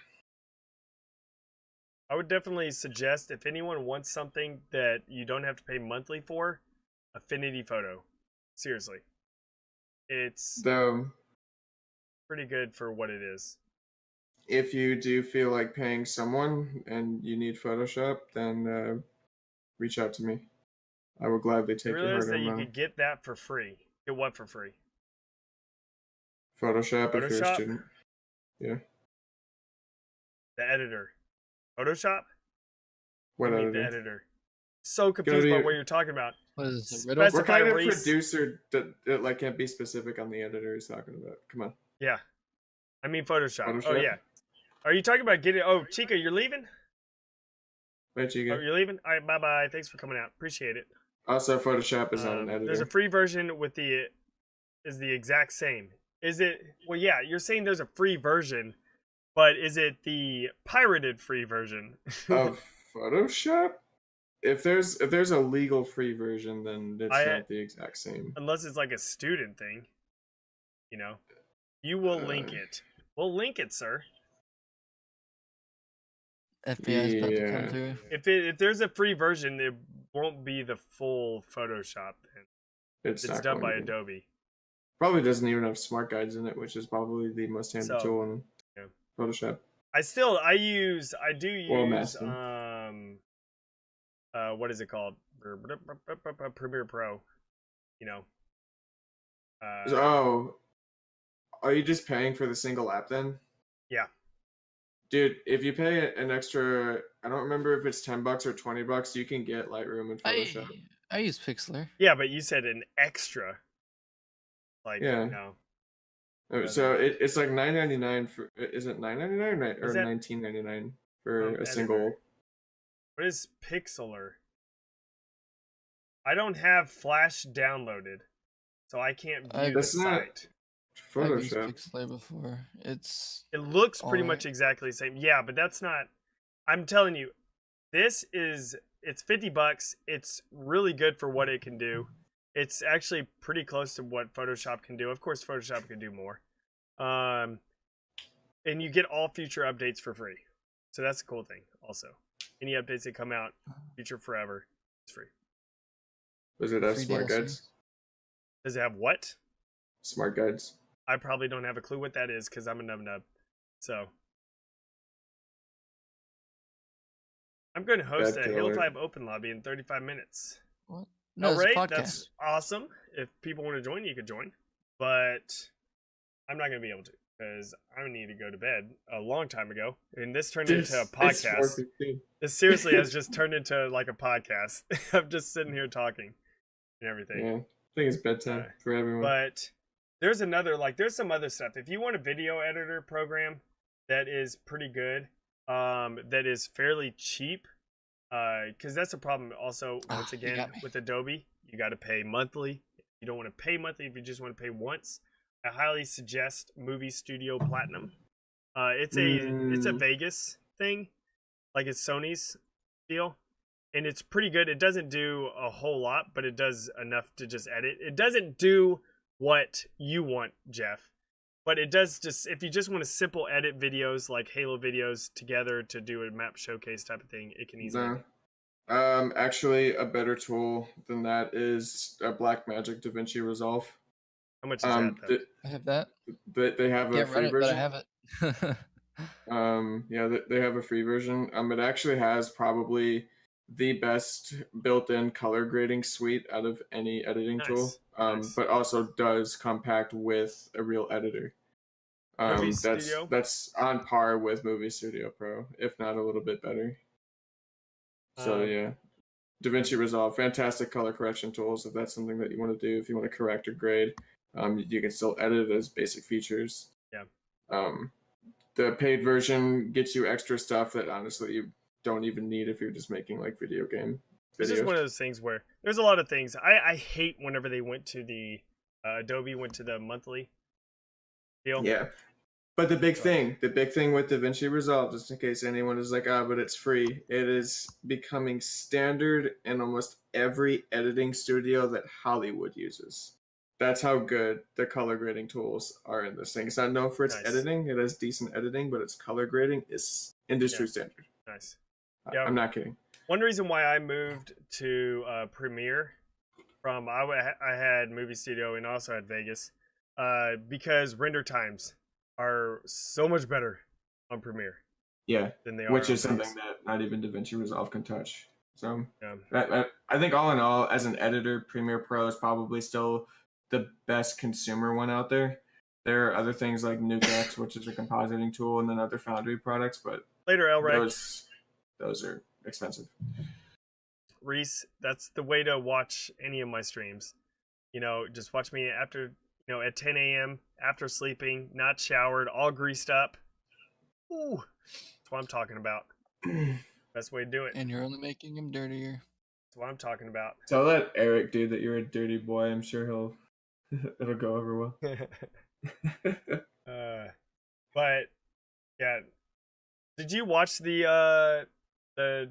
I would definitely suggest if anyone wants something that you don't have to pay monthly for, Affinity Photo. Seriously, it's Though, pretty good for what it is. if you do feel like paying someone and you need Photoshop, then reach out to me. I will gladly You take your realize that hard-earned you money. could get that for free. Get what for free? Photoshop if you're a Photoshop? student. Yeah. The editor. Photoshop? What You need the editor? editor. So confused to about your- what you're talking about. What is it? Spec- Riddle? What kind of Reese. producer that like can't be specific on the editor he's talking about? Come on. Yeah. I mean Photoshop. Oh Photoshop? yeah. Are you talking about getting oh Chica, you're leaving? Right, you Oh, go. you're leaving? Alright, bye bye. Thanks for coming out. Appreciate it. Also, Photoshop is not an editor. There's a free version with the exact same. Is it well yeah, you're saying there's a free version, but is it the pirated free version? Of Photoshop? If there's a legal free version, then it's not the exact same. Unless it's like a student thing. You know. You will link it. We'll link it, sir. FBI is about to Yeah. come through. If there's a free version, it won't be the full Photoshop. Then. It's It's not done by going to be. Adobe. Probably doesn't even have smart guides in it, which is probably the most handy So, tool in yeah. Photoshop. I do Or use Maston. what is it called? Premiere Pro. You know. Oh, are you just paying for the single app then? Yeah. Dude, if you pay an extra, I don't remember if it's $10 or $20, you can get Lightroom and Photoshop. I use Pixlr. Yeah, but you said an extra. Like Yeah. no. So it's like $9.99 for. Is it $9.99 or Is that- $19.99 for a editor. single? What is Pixlr? I don't have Flash downloaded, so I can't view the site. I've used Pixlr before. It looks pretty much exactly the same. Yeah, but that's not. I'm telling you, it's $50. It's really good for what it can do. It's actually pretty close to what Photoshop can do. Of course, Photoshop can do more. And you get all future updates for free. So that's a cool thing also. Any updates that come out, future forever, it's free. Does it have smart guides? Does it have what? Smart guides. I probably don't have a clue what that is because I'm a nub. So I'm going to host a Halo 5 open lobby in 35 minutes. What? No, it's a podcast. That's awesome. If people want to join, you could join. But I'm not going to be able to because I need to go to bed a long time ago. And this turned into a podcast. This seriously has just turned into like a podcast. I'm just sitting here talking and everything. Yeah, I think it's bedtime for everyone. But there's some other stuff. If you want a video editor program that is pretty good, that is fairly cheap, because that's a problem also, once again, with Adobe. You got to pay monthly. You don't want to pay monthly if you just want to pay once. I highly suggest Movie Studio Platinum. It's a Vegas thing, like it's Sony's deal, and it's pretty good. It doesn't do a whole lot, but it does enough to just edit. It doesn't do what you want, Jeff, but it does just, if you just want to simple edit videos like Halo videos together to do a map showcase type of thing, it can easily. Actually, a better tool than that is Blackmagic DaVinci Resolve. How much is that? Though? I have that. They have a free version. But I have it. Yeah, they have a free version. It actually has probably the best built-in color grading suite out of any editing tool. But also does compact with a real editor. That's on par with Movie Studio Pro, if not a little bit better. So yeah, DaVinci Resolve, fantastic color correction tools. If that's something that you want to do, if you want to correct or grade, you can still edit it as basic features. Yeah. The paid version gets you extra stuff that honestly you don't even need if you're just making like video game videos. This is one of those things where there's a lot of things. I hate whenever they went to the Adobe went to the monthly deal. Yeah. But the big thing with DaVinci Resolve, just in case anyone is like, but it's free, it is becoming standard in almost every editing studio that Hollywood uses. That's how good the color grading tools are in this thing. It's not known for its editing. It has decent editing, but its color grading is industry standard. Nice. Yeah, I'm not kidding. One reason why I moved to Premiere from, I had Movie Studio and also had Vegas, because render times are so much better on Premiere. Yeah, than they are which is on something that not even DaVinci Resolve can touch. So I think all in all, as an editor, Premiere Pro is probably still the best consumer one out there. There are other things like NukeX, which is a compositing tool, and then other Foundry products, but later, Elrek. Those are expensive. Reese, that's the way to watch any of my streams. Just watch me after, at 10 a.m. after sleeping, not showered, all greased up. Ooh, that's what I'm talking about. Best way to do it. And you're only making him dirtier. That's what I'm talking about. Tell that Eric dude that you're a dirty boy. I'm sure it'll go over well. But yeah, did you watch the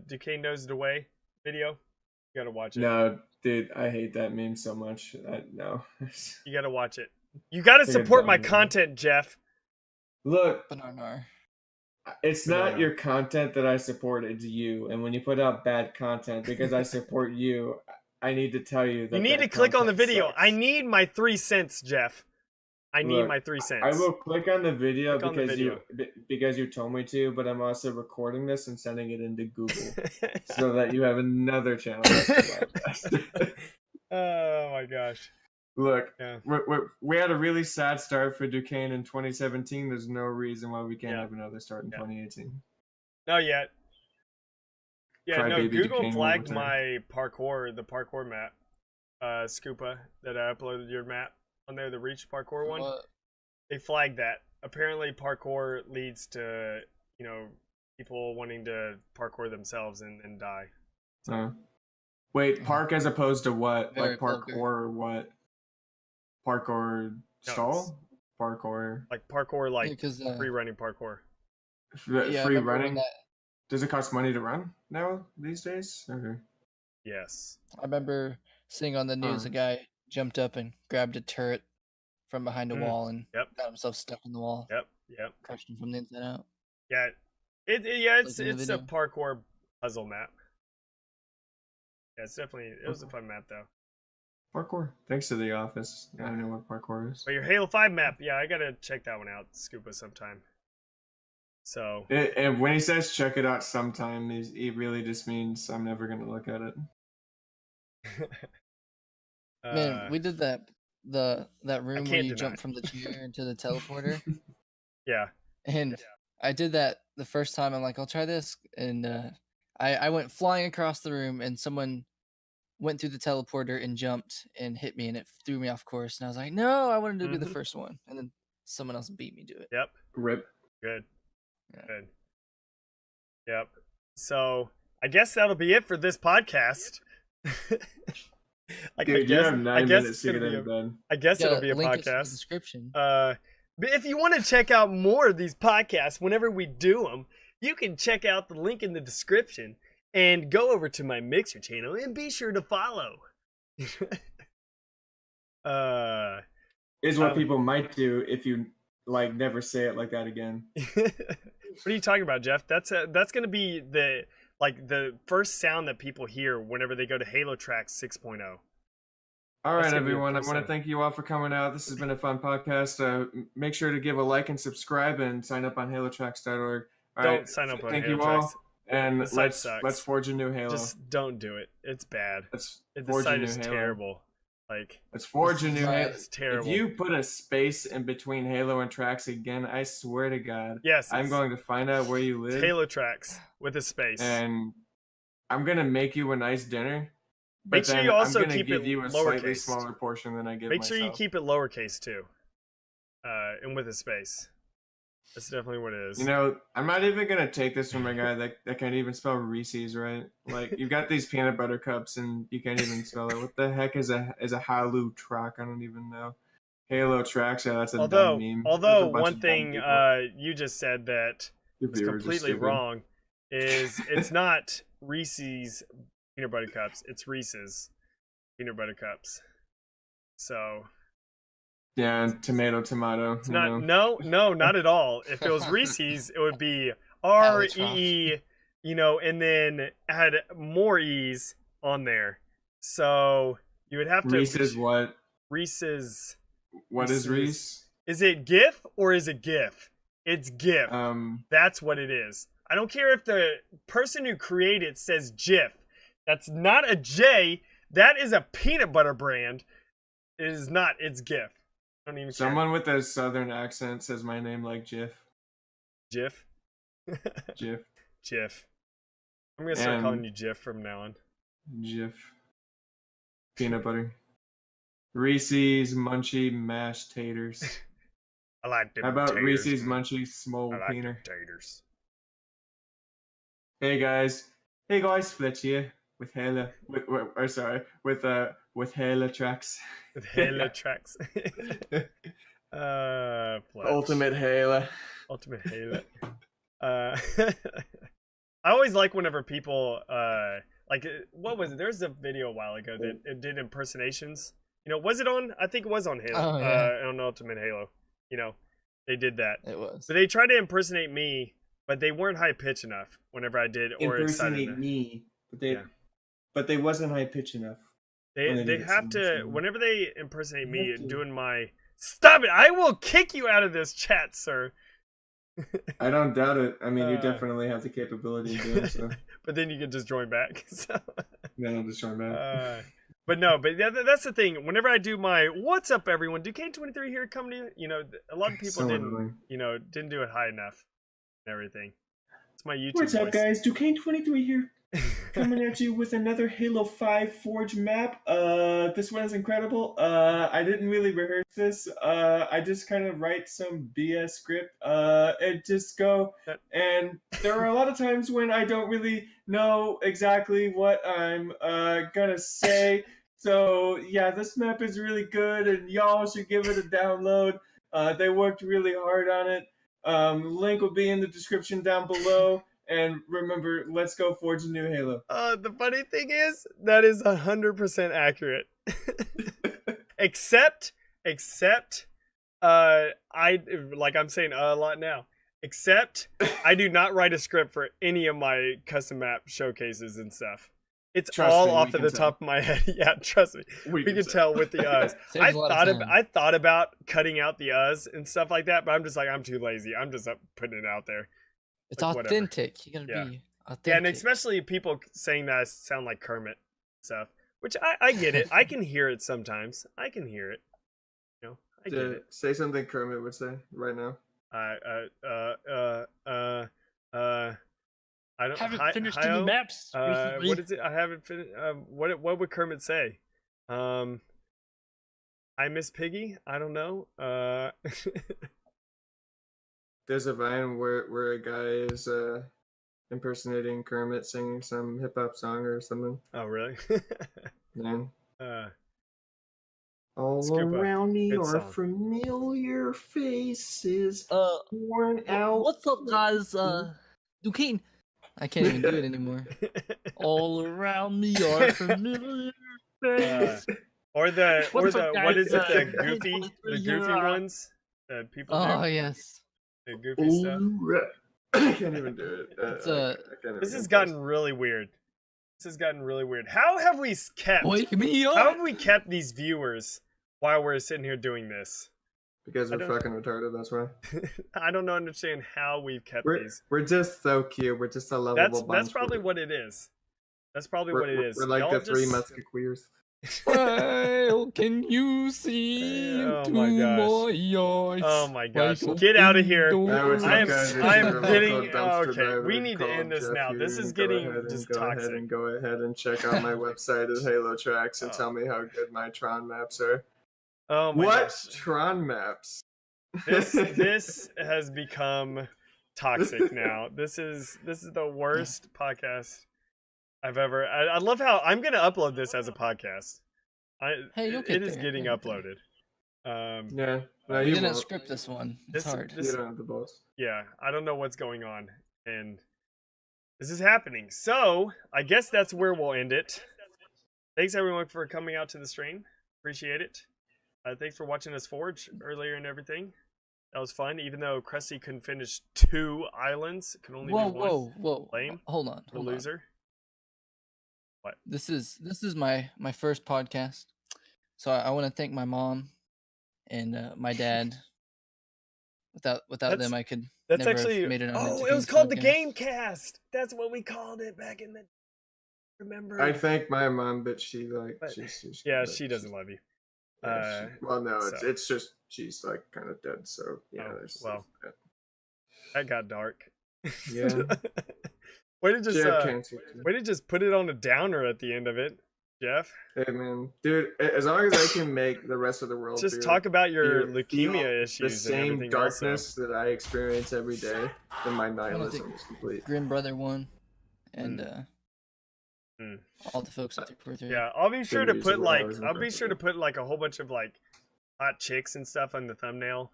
Duquesne Knows the Way video? You gotta watch it. No, dude, I hate that meme so much. No. You gotta watch it. You gotta support my content, Jeff. Look, Banana. It's not your content that I support, it's you. And when you put out bad content, because I support you, I need to tell you that you need to click on the video. Sucks. I need my 3 cents, Jeff. I need my 3 cents. I will click on the video because you told me to, but I'm also recording this and sending it into Google so that you have another channel. Oh my gosh. Look, we had a really sad start for Duquesne in 2017. There's no reason why we can't have another start in 2018. Not yet. Yeah, no, Google Duquesne flagged my the parkour map, Scoopa, that I uploaded your map on there, the Reach parkour one. They flagged that. Apparently parkour leads to, people wanting to parkour themselves and die. Wait, park as opposed to what? Very Like parkour or what? Parkour stall? Parkour. Like parkour, like because free running parkour. Free running? Does it cost money to run now these days? Okay. Yes. I remember seeing on the news a guy jumped up and grabbed a turret from behind a wall and got himself stuck in the wall. Yep. Crushed him from the inside out. Yeah. It's a parkour puzzle map. Yeah, it was a fun map though. Parkour. Thanks to The Office. I don't know what parkour is. But your Halo 5 map, yeah, I gotta check that one out, Scuba, sometime. So. And when he says check it out sometime, he really just means I'm never gonna look at it. Man, we did that room where you jump from the chair into the teleporter. Yeah. And I did that the first time. I'm like, I'll try this, and I went flying across the room, and someone went through the teleporter and jumped and hit me, and it threw me off course. And I was like, no, I wanted to be the first one, and then someone else beat me to it. Yep. Rip. Good. Yep. So I guess that'll be it for this podcast. Dude, you have 9 minutes to get in bed. I guess it'll be a podcast. In the description. But if you want to check out more of these podcasts, whenever we do them, you can check out the link in the description and go over to my Mixer channel and be sure to follow. Is what people might do if you never say it like that again. What are you talking about, Jeff? That's gonna be the first sound that people hear whenever they go to Halo Tracks 6.0. All right, everyone. I want to thank you all for coming out. This has been a fun podcast. Make sure to give a like and subscribe and sign up on halotracks.org. Don't sign up on Thank Halo you all. Tracks. And let's forge a new Halo. Just don't do it. It's bad. The site is terrible. Let's forge a new Halo. It's terrible. If you put a space in between Halo and Tracks again, I swear to God, I'm going to find out where you live. Halo Tracks with a space. And I'm going to make you a nice dinner. Make sure you also I'm gonna keep give it you a lowercase. slightly smaller portion than I give myself. Make sure you keep it lowercase too. And with a space. That's definitely what it is. You know, I'm not even gonna take this from a guy that can't even spell Reese's right. Like, you've got these peanut butter cups and you can't even spell it. What the heck is a Halo track? I don't even know. Halo Tracks, yeah, that's a dumb meme. Although one thing you just said that is completely wrong is it's not Reese's peanut butter cups, it's Reese's peanut butter cups. So yeah, tomato. It's not, no, not at all. If it was Reese's, it would be R-E-E, and then add more E's on there. So you would have to. Reese's what? Reese's. What is Reese? Is it GIF or is it GIF? It's GIF. That's what it is. I don't care if the person who created it says GIF. That's not a J. That is a peanut butter brand. It is not. It's GIF. I don't even Someone with a southern accent says my name like Jif. Jif? Jif. Jif. I'm going to start calling you Jif from now on. Jif. Peanut butter. Reese's Munchie mashed taters. I like them. How about taters, Reese's Munchie small peanut? Taters. Hey guys, Fletch here with Halo. With Halo Tracks. With Halo Tracks. Ultimate Halo. Ultimate Halo. I always like whenever people what was it? There was a video a while ago that it did impersonations. Was it on? I think it was on Halo. Oh, yeah. On Ultimate Halo. They did that. It was. But they tried to impersonate me, but they weren't high pitch enough whenever I did or excited enough. Me, but they wasn't high pitch enough. They have to, whenever they impersonate me doing my... Stop it! I will kick you out of this chat, sir. I don't doubt it. I mean, you definitely have the capability of doing so. But then you can just join back. So. Then I'll just join back. But that's the thing. Whenever I do my "What's up, everyone?" Duquesne23 here coming to you. A lot of people didn't do it high enough and everything. It's my YouTube What's up, voice. guys? Duquesne23 here. coming at you with another Halo 5 Forge map. This one is incredible. I didn't really rehearse this. I just kind of write some BS script and just go. And there are a lot of times when I don't really know exactly what I'm gonna say. So yeah, this map is really good, and y'all should give it a download. They worked really hard on it. Link will be in the description down below. And remember, let's go forge a new Halo. The funny thing is, that is 100% accurate. except, I'm saying a lot now. Except, I do not write a script for any of my custom map showcases and stuff. It's all off of the top of my head. Yeah, trust me. We can tell with the uhs. I thought about cutting out the uhs and stuff like that, but I'm just like, I'm too lazy. I'm just putting it out there. It's like, authentic. Whatever. You gotta be authentic. Yeah, and especially people saying that I sound like Kermit stuff, which I get it. I can hear it sometimes. I can hear it. You know, I get it. Say something Kermit would say right now. I don't haven't finished any maps. What is it? I haven't finished. What would Kermit say? I miss Piggy. I don't know. There's a Vine where a guy is impersonating Kermit singing some hip hop song or something. Oh really? Yeah. All around me are familiar faces. Worn out. What's up, guys? Duquesne. I can't even do it anymore. All around me are familiar faces. Or what is it? The goofy ones. People. Oh yes. The goofy stuff. I can't even do it. This has gotten really weird. How have we kept? Wake me up. How have we kept these viewers while we're sitting here doing this? Because we're fucking retarded. That's why. I don't understand how we've kept these. We're just so cute. We're just a lovable bunch. That's probably what it is. That's probably what it is. We're like the Three Musketeers. Well, can you see into my eyes? Oh my gosh! Get out of here! I am getting. Okay, we need to end this now. This is getting just toxic. Go ahead and check out my website at Halo Tracks and tell me how good my Tron maps are. Oh my gosh. Tron maps? This has become toxic now. This is the worst podcast I've ever. I love how I'm gonna upload this as a podcast. It is getting uploaded. Yeah, no, we didn't script this one. It's hard. You don't have the balls. Yeah, I don't know what's going on, and this is happening. So I guess that's where we'll end it. Thanks everyone for coming out to the stream. Appreciate it. Thanks for watching us forge earlier and everything. That was fun, even though Krusty couldn't finish 2 islands. It could only do 1. Whoa. Lame. Hold on. Loser. What? This is my first podcast, so I want to thank my mom and my dad. Without them, I could never have made it on. Oh, it was called the Gamecast. That's what we called it back in the. Remember? I thank my mom, but she she doesn't love you. It's just she's like kind of dead. So yeah. That got dark. Yeah. Way to just put it on a downer at the end of it, Jeff. Hey man, dude. As long as I can make the rest of the world just talk about your leukemia issues, the same darkness that I experience every day, then my nihilism is complete. Grim Brother 1, and all the folks that were there. Yeah, I'll be sure to put like a whole bunch of like hot chicks and stuff on the thumbnail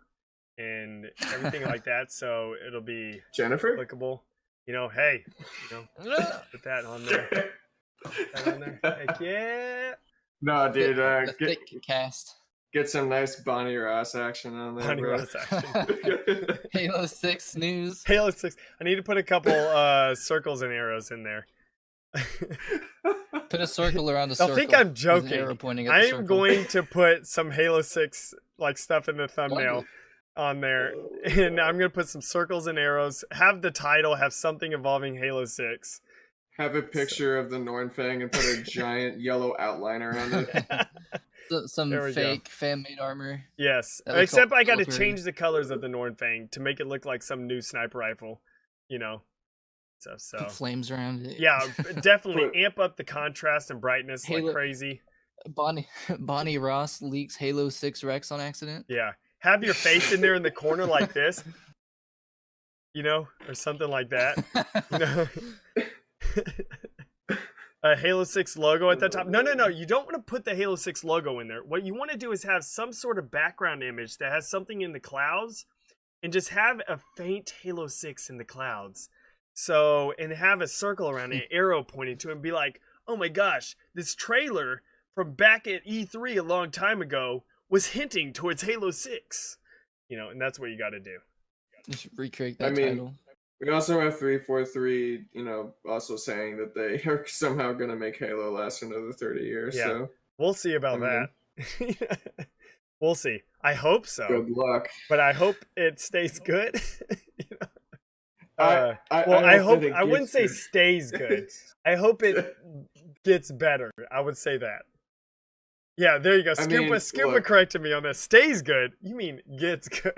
and everything like that, so it'll be Jennifer applicable. You know, hey, put that on there. Heck yeah. No, dude, get some nice Bonnie Ross action on there. Bonnie Ross action. Halo 6 news. Halo 6. I need to put a couple circles and arrows in there. Put a circle around the circle. I think I'm joking. I am going to put some Halo 6 like stuff in the thumbnail on there, and I'm gonna put some circles and arrows. Have the title have something involving Halo 6. Have a picture of the Nornfang and put a giant yellow outline around it. Some fake fan-made armor. Yes, except I got to change the colors of the Nornfang to make it look like some new sniper rifle. You know. stuff. So Put flames around it. yeah, definitely amp up the contrast and brightness Halo, like crazy. Bonnie Ross leaks Halo 6 Rex on accident. Yeah, have your face in there in the corner like this, you know, or something like that. You know, a Halo 6 logo at the top. No, you don't want to put the Halo 6 logo in there. What you want to do is have some sort of background image that has something in the clouds, and just have a faint Halo 6 in the clouds. So, and have a circle around it, arrow pointing to it, and be like, oh my gosh, this trailer from back at E3 a long time ago was hinting towards Halo 6. You know, and that's what you got to do. Just recreate that title. We also have 343, you know, also saying that they are somehow going to make Halo last another 30 years. Yeah, so we'll see about that. We'll see. I hope so. Good luck. But I hope it stays good. You know? I wouldn't say stays good. I hope it gets better. I would say that. Yeah, there you go. Scuba corrected me on this. Stays good. You mean gets good?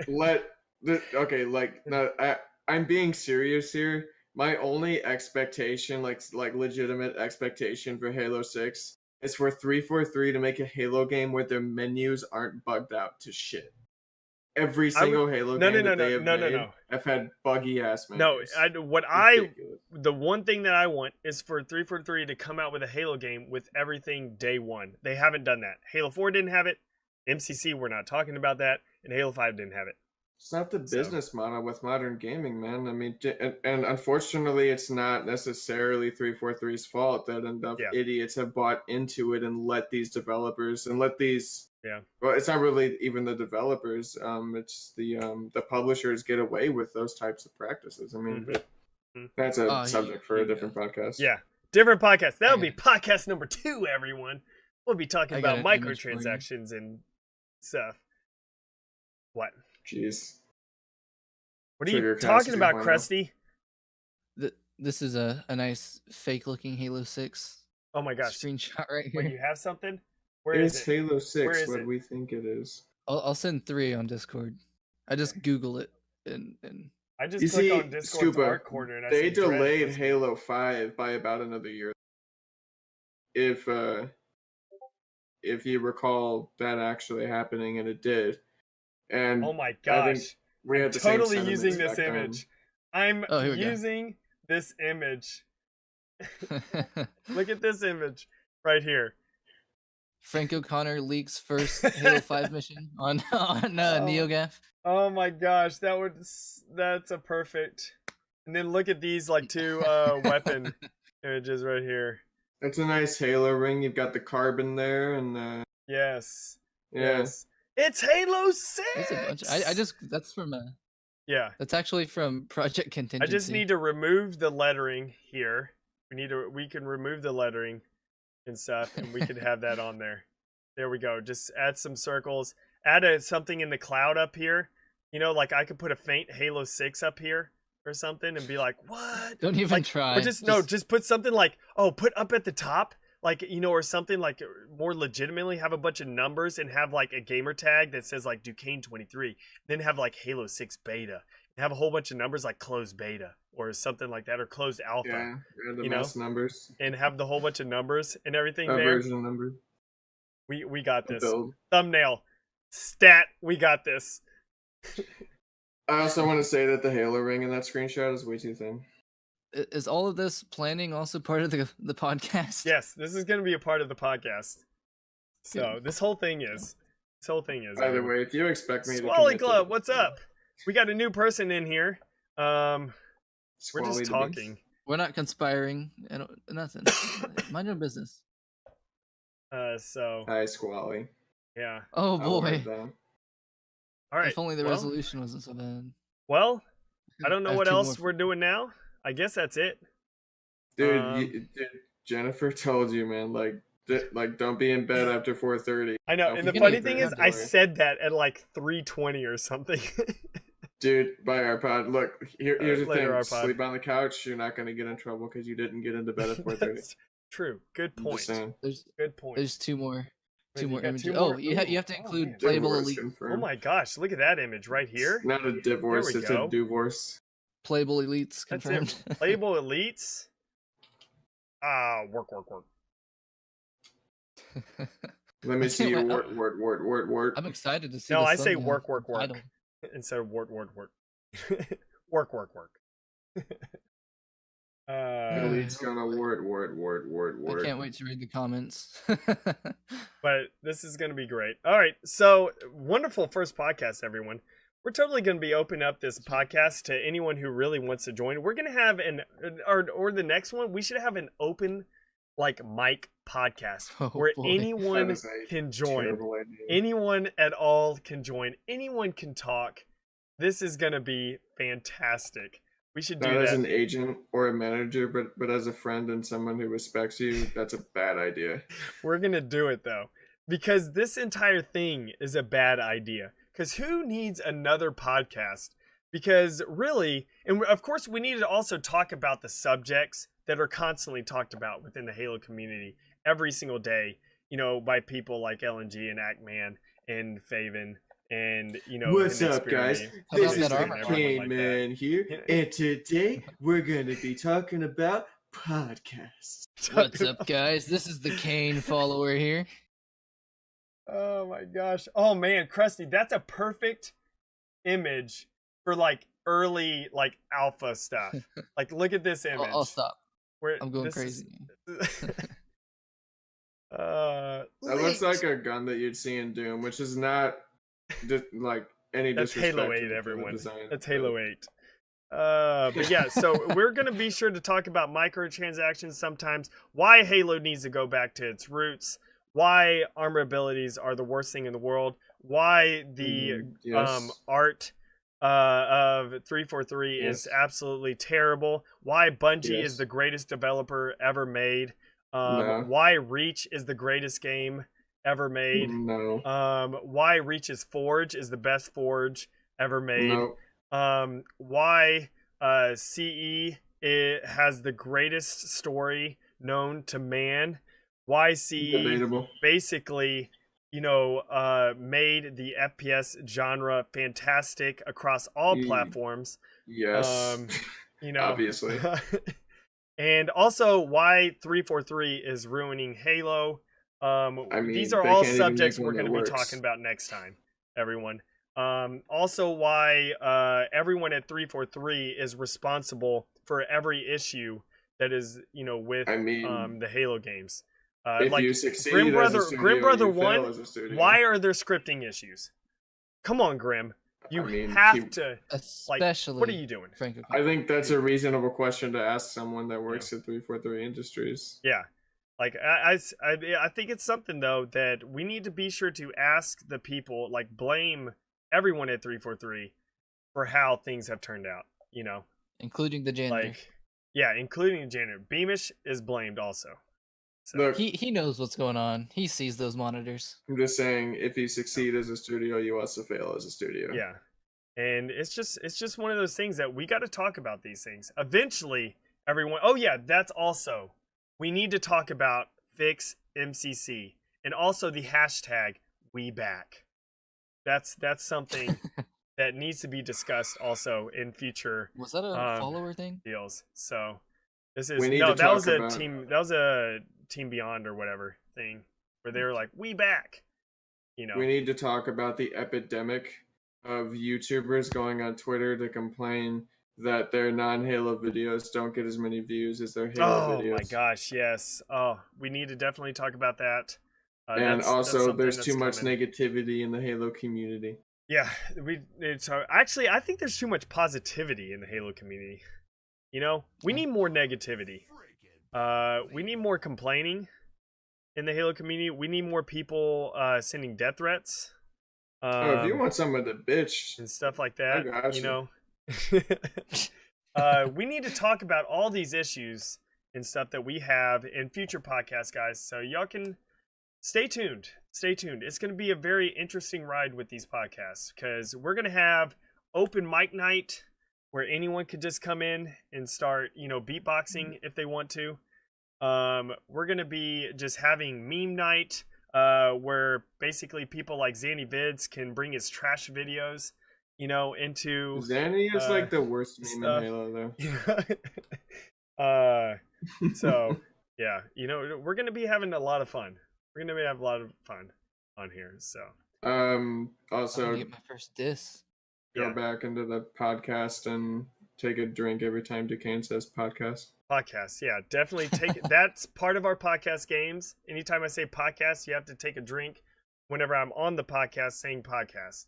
I'm being serious here. My only expectation, like legitimate expectation for Halo 6 is for 343 to make a Halo game where their menus aren't bugged out to shit. Every single Halo game that they have made have had buggy ass menus. The one thing that I want is for 343 to come out with a Halo game with everything day one. They haven't done that. Halo 4 didn't have it. MCC, we're not talking about that. And Halo 5 didn't have it. It's not the business model with modern gaming, man. I mean, and unfortunately, it's not necessarily 343's fault that enough idiots have bought into it and let these developers and let these. Yeah. Well, it's not really even the developers. It's the publishers get away with those types of practices. I mean, that's a subject for a different podcast. Yeah, different podcast. That'll be podcast number 2. Everyone, we'll be talking about microtransactions and stuff. What? Jeez. What are you talking about, Krusty? This is a nice fake-looking Halo 6. Oh my gosh! Screenshot right here. Wait, you have something? Where is it? Halo 6 what we think it is. I'll send 3 on Discord. I just Google it and I just click on Discord's art corner and they delayed Halo 5 by about another year. If you recall that actually happening, and it did. And oh my gosh. We had totally using this image. I'm using this image. Look at this image right here. Frank O'Connor leaks first Halo 5 mission on NeoGAF. Oh my gosh, that's a perfect. And then look at these like 2 weapon images right here. It's a nice Halo ring. You've got the carbon there, and yes. Yeah. Yes. It's Halo 6. That's a bunch. That's from that's actually from Project Contingency. I just need to remove the lettering here. We can remove the lettering and stuff, and we could have that on there. There we go. Just add some circles. Add something in the cloud up here. You know, like I could put a faint Halo 6 up here or something and be like, what? Don't even try. Or just put something like, put up at the top. Like, you know, or something like more legitimately have a bunch of numbers and have like a gamer tag that says like Duquesne 23. Then have like Halo 6 beta. And have a whole bunch of numbers like closed beta or something like that, or closed alpha. Yeah, the mass numbers. And have the whole bunch of numbers and everything there. Version number. We got this. Thumbnail. Stat. We got this. I also want to say that the Halo ring in that screenshot is way too thin. Is all of this planning also part of the podcast? Yes, this is going to be a part of the podcast. So this whole thing is. Either way, if you expect me Squally Club, what's up? We got a new person in here. We're just talking. We're not conspiring. Nothing. Mind your business. So. Hi, Squally. Yeah. Oh boy. All right. If only the resolution wasn't so bad. Well, I don't know what else we're doing now. I guess that's it. Dude, Jennifer told you, man, like don't be in bed after 4:30. I know, and the funny thing is I said that at like 3:20 or something. Dude, by our pod. Look, here's the thing. Sleep on the couch, you're not going to get in trouble because you didn't get into bed at 4:30. True. Good point. Good point. There's 2 more. 2 more images. You have to include playable elite. Oh my gosh, look at that image right here. It's not a divorce, it's a divorce. Playable elites That's confirmed. it. Playable elites. Work. Let me see your word. I'm excited to see. No, the I say thumbnail work title. instead of work. work. Elite's gonna word. I can't wait to read the comments. But this is gonna be great. All right, so wonderful first podcast, everyone. We're totally going to be opening up this podcast to anyone who really wants to join. We're going to have or the next one, we should have an open like mic podcast where anyone can join. Anyone at all can join. Anyone can talk. This is going to be fantastic. We should do that. Not as an agent or a manager, but as a friend and someone who respects you, that's a bad idea. We're going to do it though, because this entire thing is a bad idea. Because who needs another podcast? Because really, and of course we need to also talk about the subjects that are constantly talked about within the Halo community every single day, you know, by people like LNG and Actman and Faven and, you know. What's up, guys? This is the Kane Man here, and today we're going to be talking about podcasts. What's up, guys? This is the Kane follower here. Oh my gosh. Oh man, Krusty, that's a perfect image for like early like alpha stuff. Like look at this image. I'll stop. I'm going crazy. That looks like a gun that you'd see in Doom, which is not just like any disrespect. That's Halo 8, everyone. That's Halo 8. But yeah, so we're going to be sure to talk about microtransactions sometimes, why Halo needs to go back to its roots, why armor abilities are the worst thing in the world, why the art of 343 is absolutely terrible, why Bungie is the greatest developer ever made, why Reach is the greatest game ever made, why Reach's Forge is the best Forge ever made, why CE has the greatest story known to man, why CE basically, you know, made the FPS genre fantastic across all platforms. Yes. You know, obviously. And also why 343 is ruining Halo. I mean, these are all subjects we're going to be talking about next time, everyone. Also why everyone at 343 is responsible for every issue that is, you know, with the Halo games. If like you succeed Grim Brother, as a studio, Grim Brother you 1, fail as a studio. why are there scripting issues? Come on, Grim. You have to, especially, like, what are you doing? I think that's a reasonable question to ask someone that works at 343 Industries. Yeah. Like, I think it's something, though, that we need to be sure to ask the people, like, blame everyone at 343 for how things have turned out, you know? Including the janitor. Like, yeah, including the janitor. Beamish is blamed also. So. Look, he knows what's going on. He sees those monitors. I'm just saying, if you succeed as a studio, you also fail as a studio. Yeah, and it's just one of those things that we got to talk about these things eventually. Everyone, oh yeah, that's also we need to talk about fix MCC and also the hashtag WeBack. That's something that needs to be discussed also in future. Was that a follower thing? Deals. So this is that was a Team Beyond or whatever thing where they were like, we back, you know. We need to talk about the epidemic of YouTubers going on Twitter to complain that their non-Halo videos don't get as many views as their Halo videos. Oh my gosh, yes. Oh, we need to definitely talk about that. And also, there's too much negativity in the Halo community. Yeah, actually, I think there's too much positivity in the Halo community. You know, we need more negativity. We need more complaining in the Halo community. We need more people sending death threats. If you want someone to bitch and stuff like that, you know. We need to talk about all these issues and stuff that we have in future podcasts, guys. So y'all can stay tuned. Stay tuned. It's going to be a very interesting ride with these podcasts because we're going to have open mic night where anyone could just come in and start, you know, beatboxing if they want to. We're going to be just having meme night, where basically people like Zanny Vids can bring his trash videos, into Zanny is like the worst meme stuff. in Halo, though. So yeah, we're gonna be having a lot of fun. We're gonna have a lot of fun on here. So also I'm gonna get my first diss. go back into the podcast and take a drink every time Duquesne says podcast. Podcast, yeah, definitely take that's part of our podcast games. Anytime I say podcast, you have to take a drink whenever I'm on the podcast saying podcast.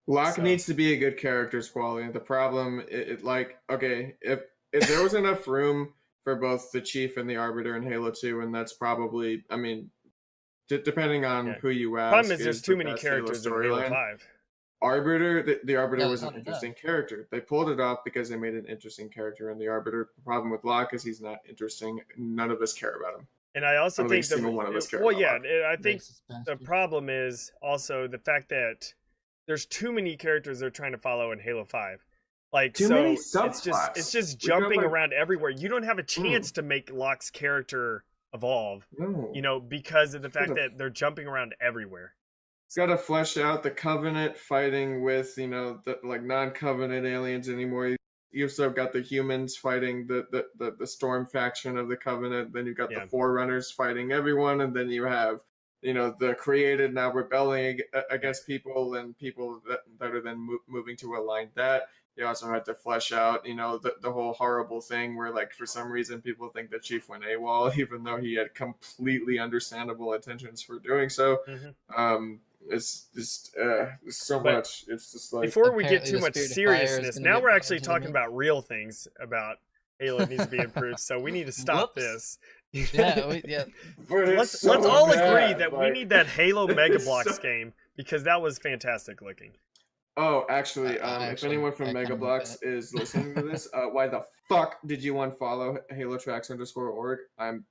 Locke needs to be a good character's quality. The problem, if there was enough room for both the Chief and the Arbiter in Halo 2, and that's probably, I mean, depending on who you ask. Problem is there's too many characters in Halo 5. Arbiter, the Arbiter was an interesting character. They pulled it off because they made an interesting character in the Arbiter. The problem with Locke is he's not interesting. None of us care about him. And I also think one of us care well, about yeah, Locke. I think the problem is also the fact that there's too many characters they're trying to follow in Halo 5. Like, too many subplots. It's just jumping around everywhere. You don't have a chance to make Locke's character evolve, because of the fact that they're jumping around everywhere. It's got to flesh out the Covenant fighting with, the non-Covenant aliens anymore. You've still got the humans fighting the Storm faction of the Covenant. Then you've got the Forerunners fighting everyone. And then you have, the created now rebelling against people and people that are then moving to align that. You also had to flesh out, the whole horrible thing where, like, for some reason people think that Chief went AWOL, even though he had completely understandable intentions for doing so. It's just so much. It's just like, before we get too much seriousness, now we're actually talking about real things about Halo needs to be improved. So we need to stop this. Let's all agree that we need that Halo Mega Bloks game, because that was fantastic looking. Oh, actually, if anyone from Mega Bloks is listening to this, why the fuck did you unfollow HaloTracks_org? I'm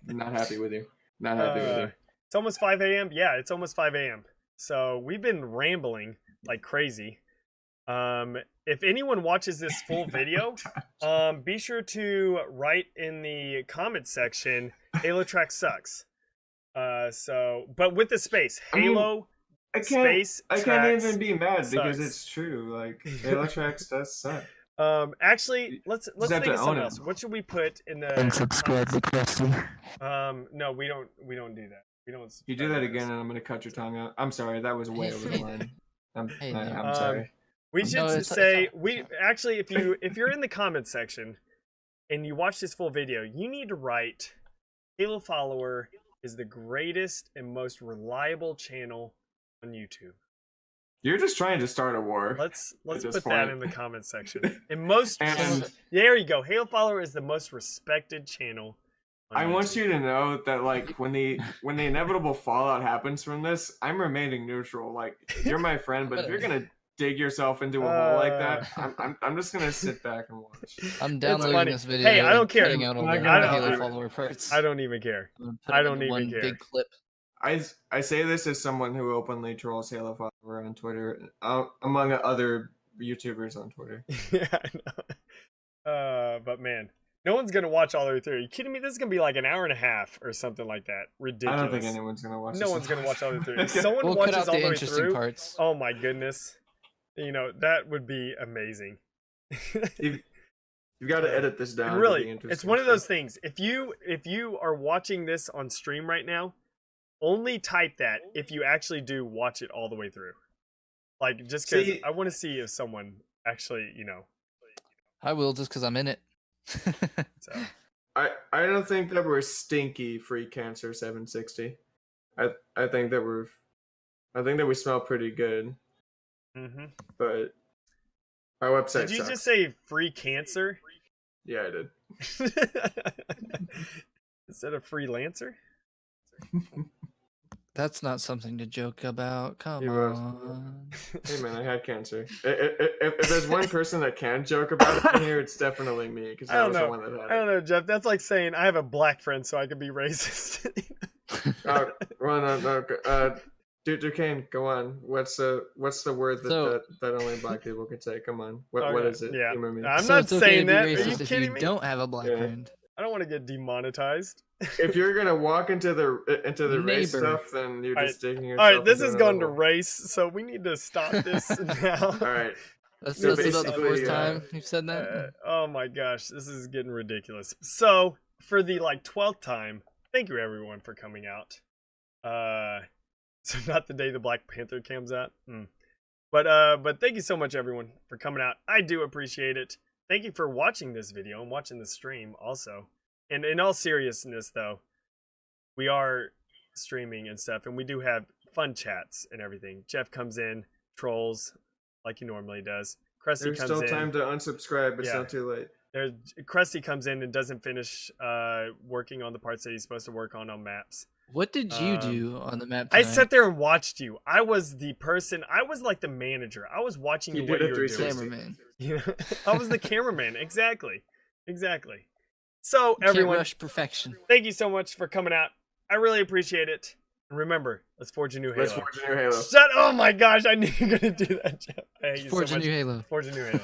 not happy with you. Not happy with you. It's almost 5 a.m. Yeah, it's almost 5 a.m. So we've been rambling like crazy. If anyone watches this full video, be sure to write in the comments section, Halo Track sucks. But with the space, Halo space. I can't even be mad because it's true. Like, Halo Tracks does suck. Actually, let's think of something else. What should we put in the? And subscribe to Krusty. No, we don't do that. We don't. You do that again, and I'm gonna cut your tongue out. I'm sorry, that was way over the line. I'm sorry. We should say actually, if you're in the comments section and you watch this full video, you need to write, Halo Follower is the greatest and most reliable channel on YouTube. You're just trying to start a war. Let's put that in the comments section. There you go. Halo Follower is the most respected channel. I want you to know that, like, when the inevitable fallout happens from this, I'm remaining neutral. Like, you're my friend, but if you're gonna dig yourself into a hole like that, I'm just gonna sit back and watch. I'm downloading this video. Hey, I don't care. Out all the Halo Follower parts. I don't even care. I don't even care. Big clip. I say this as someone who openly trolls Halo Follower on Twitter, among other YouTubers on Twitter. Yeah, I know. But man, no one's gonna watch all the way through. Are you kidding me? This is gonna be like an hour and a half or something like that. Ridiculous. I don't think anyone's gonna watch. No one's gonna watch all the way through. If someone watches all the way through, parts. Oh my goodness, that would be amazing. You've got to edit this down. Really, it's one of those things. If you are watching this on stream right now, only type that if you actually do watch it all the way through. Like, just because I want to see if someone actually, I will, just because I'm in it. So I don't think that we're stinky free cancer 760. I think that we smell pretty good. But our website Did you sucks. just say free cancer? Yeah, I did. Instead of freelancer? That's not something to joke about. Come on. Hey man, I had cancer. If there's one person that can joke about it in here, it's definitely me, because I was the one that had it. I don't know, Jeff. That's like saying I have a black friend, so I can be racist. Duquesne, go on. What's the word that only black people can say? Come on. What is it? Yeah. Humor me. I'm not saying that. Are you kidding me? me? Don't have a black friend. I don't want to get demonetized. If you're gonna walk into the race Neighbor. stuff, then you're just digging All yourself. right, this into is going to another hole. race, so we need to stop this now. All right. That's So about the basically, fourth time you've said that. Oh my gosh, this is getting ridiculous. So for the like 12th time, thank you everyone for coming out. So not the day the Black Panther comes out. But thank you so much everyone for coming out. I do appreciate it. Thank you for watching this video and watching the stream also. And in all seriousness though, we are streaming and stuff, and we do have fun chats and everything. Jeff comes in, trolls like he normally does. Krusty There's comes still in. time to unsubscribe. It's Yeah. not too late. Krusty comes in and doesn't finish working on the parts that he's supposed to work on maps. What did you do on the map I tonight? sat there and watched you. I was the person. I was like the manager. I was watching You what did you a were 360. doing. Cameraman. You know, I was the cameraman. Exactly. So Can't everyone, rush perfection. thank you so much for coming out. I really appreciate it. And remember, let's forge a new Halo. Let's forge a new Halo. Shut! Oh my gosh, I knew you were gonna do that, Jeff. I hate you so Forge a much. new Halo. Forge a new Halo.